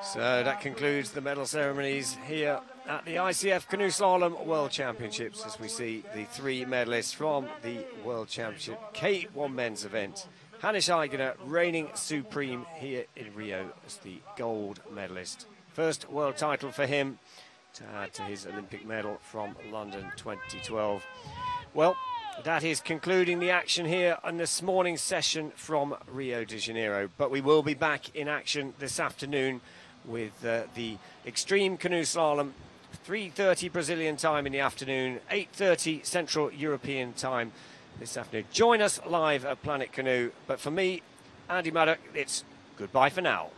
So that concludes the medal ceremonies here at the ICF Canoe Slalom World Championships, as we see the 3 medalists from the World Championship K1 men's event Hannes Eigener reigning supreme here in Rio as the gold medalist. First world title for him to add to his Olympic medal from London 2012. Well, that is concluding the action here on this morning's session from Rio de Janeiro. But we will be back in action this afternoon with the Extreme Canoe Slalom, 3:30 Brazilian time in the afternoon, 8:30 Central European time this afternoon. Join us live at Planet Canoe. But for me, Andy Maddock, it's goodbye for now.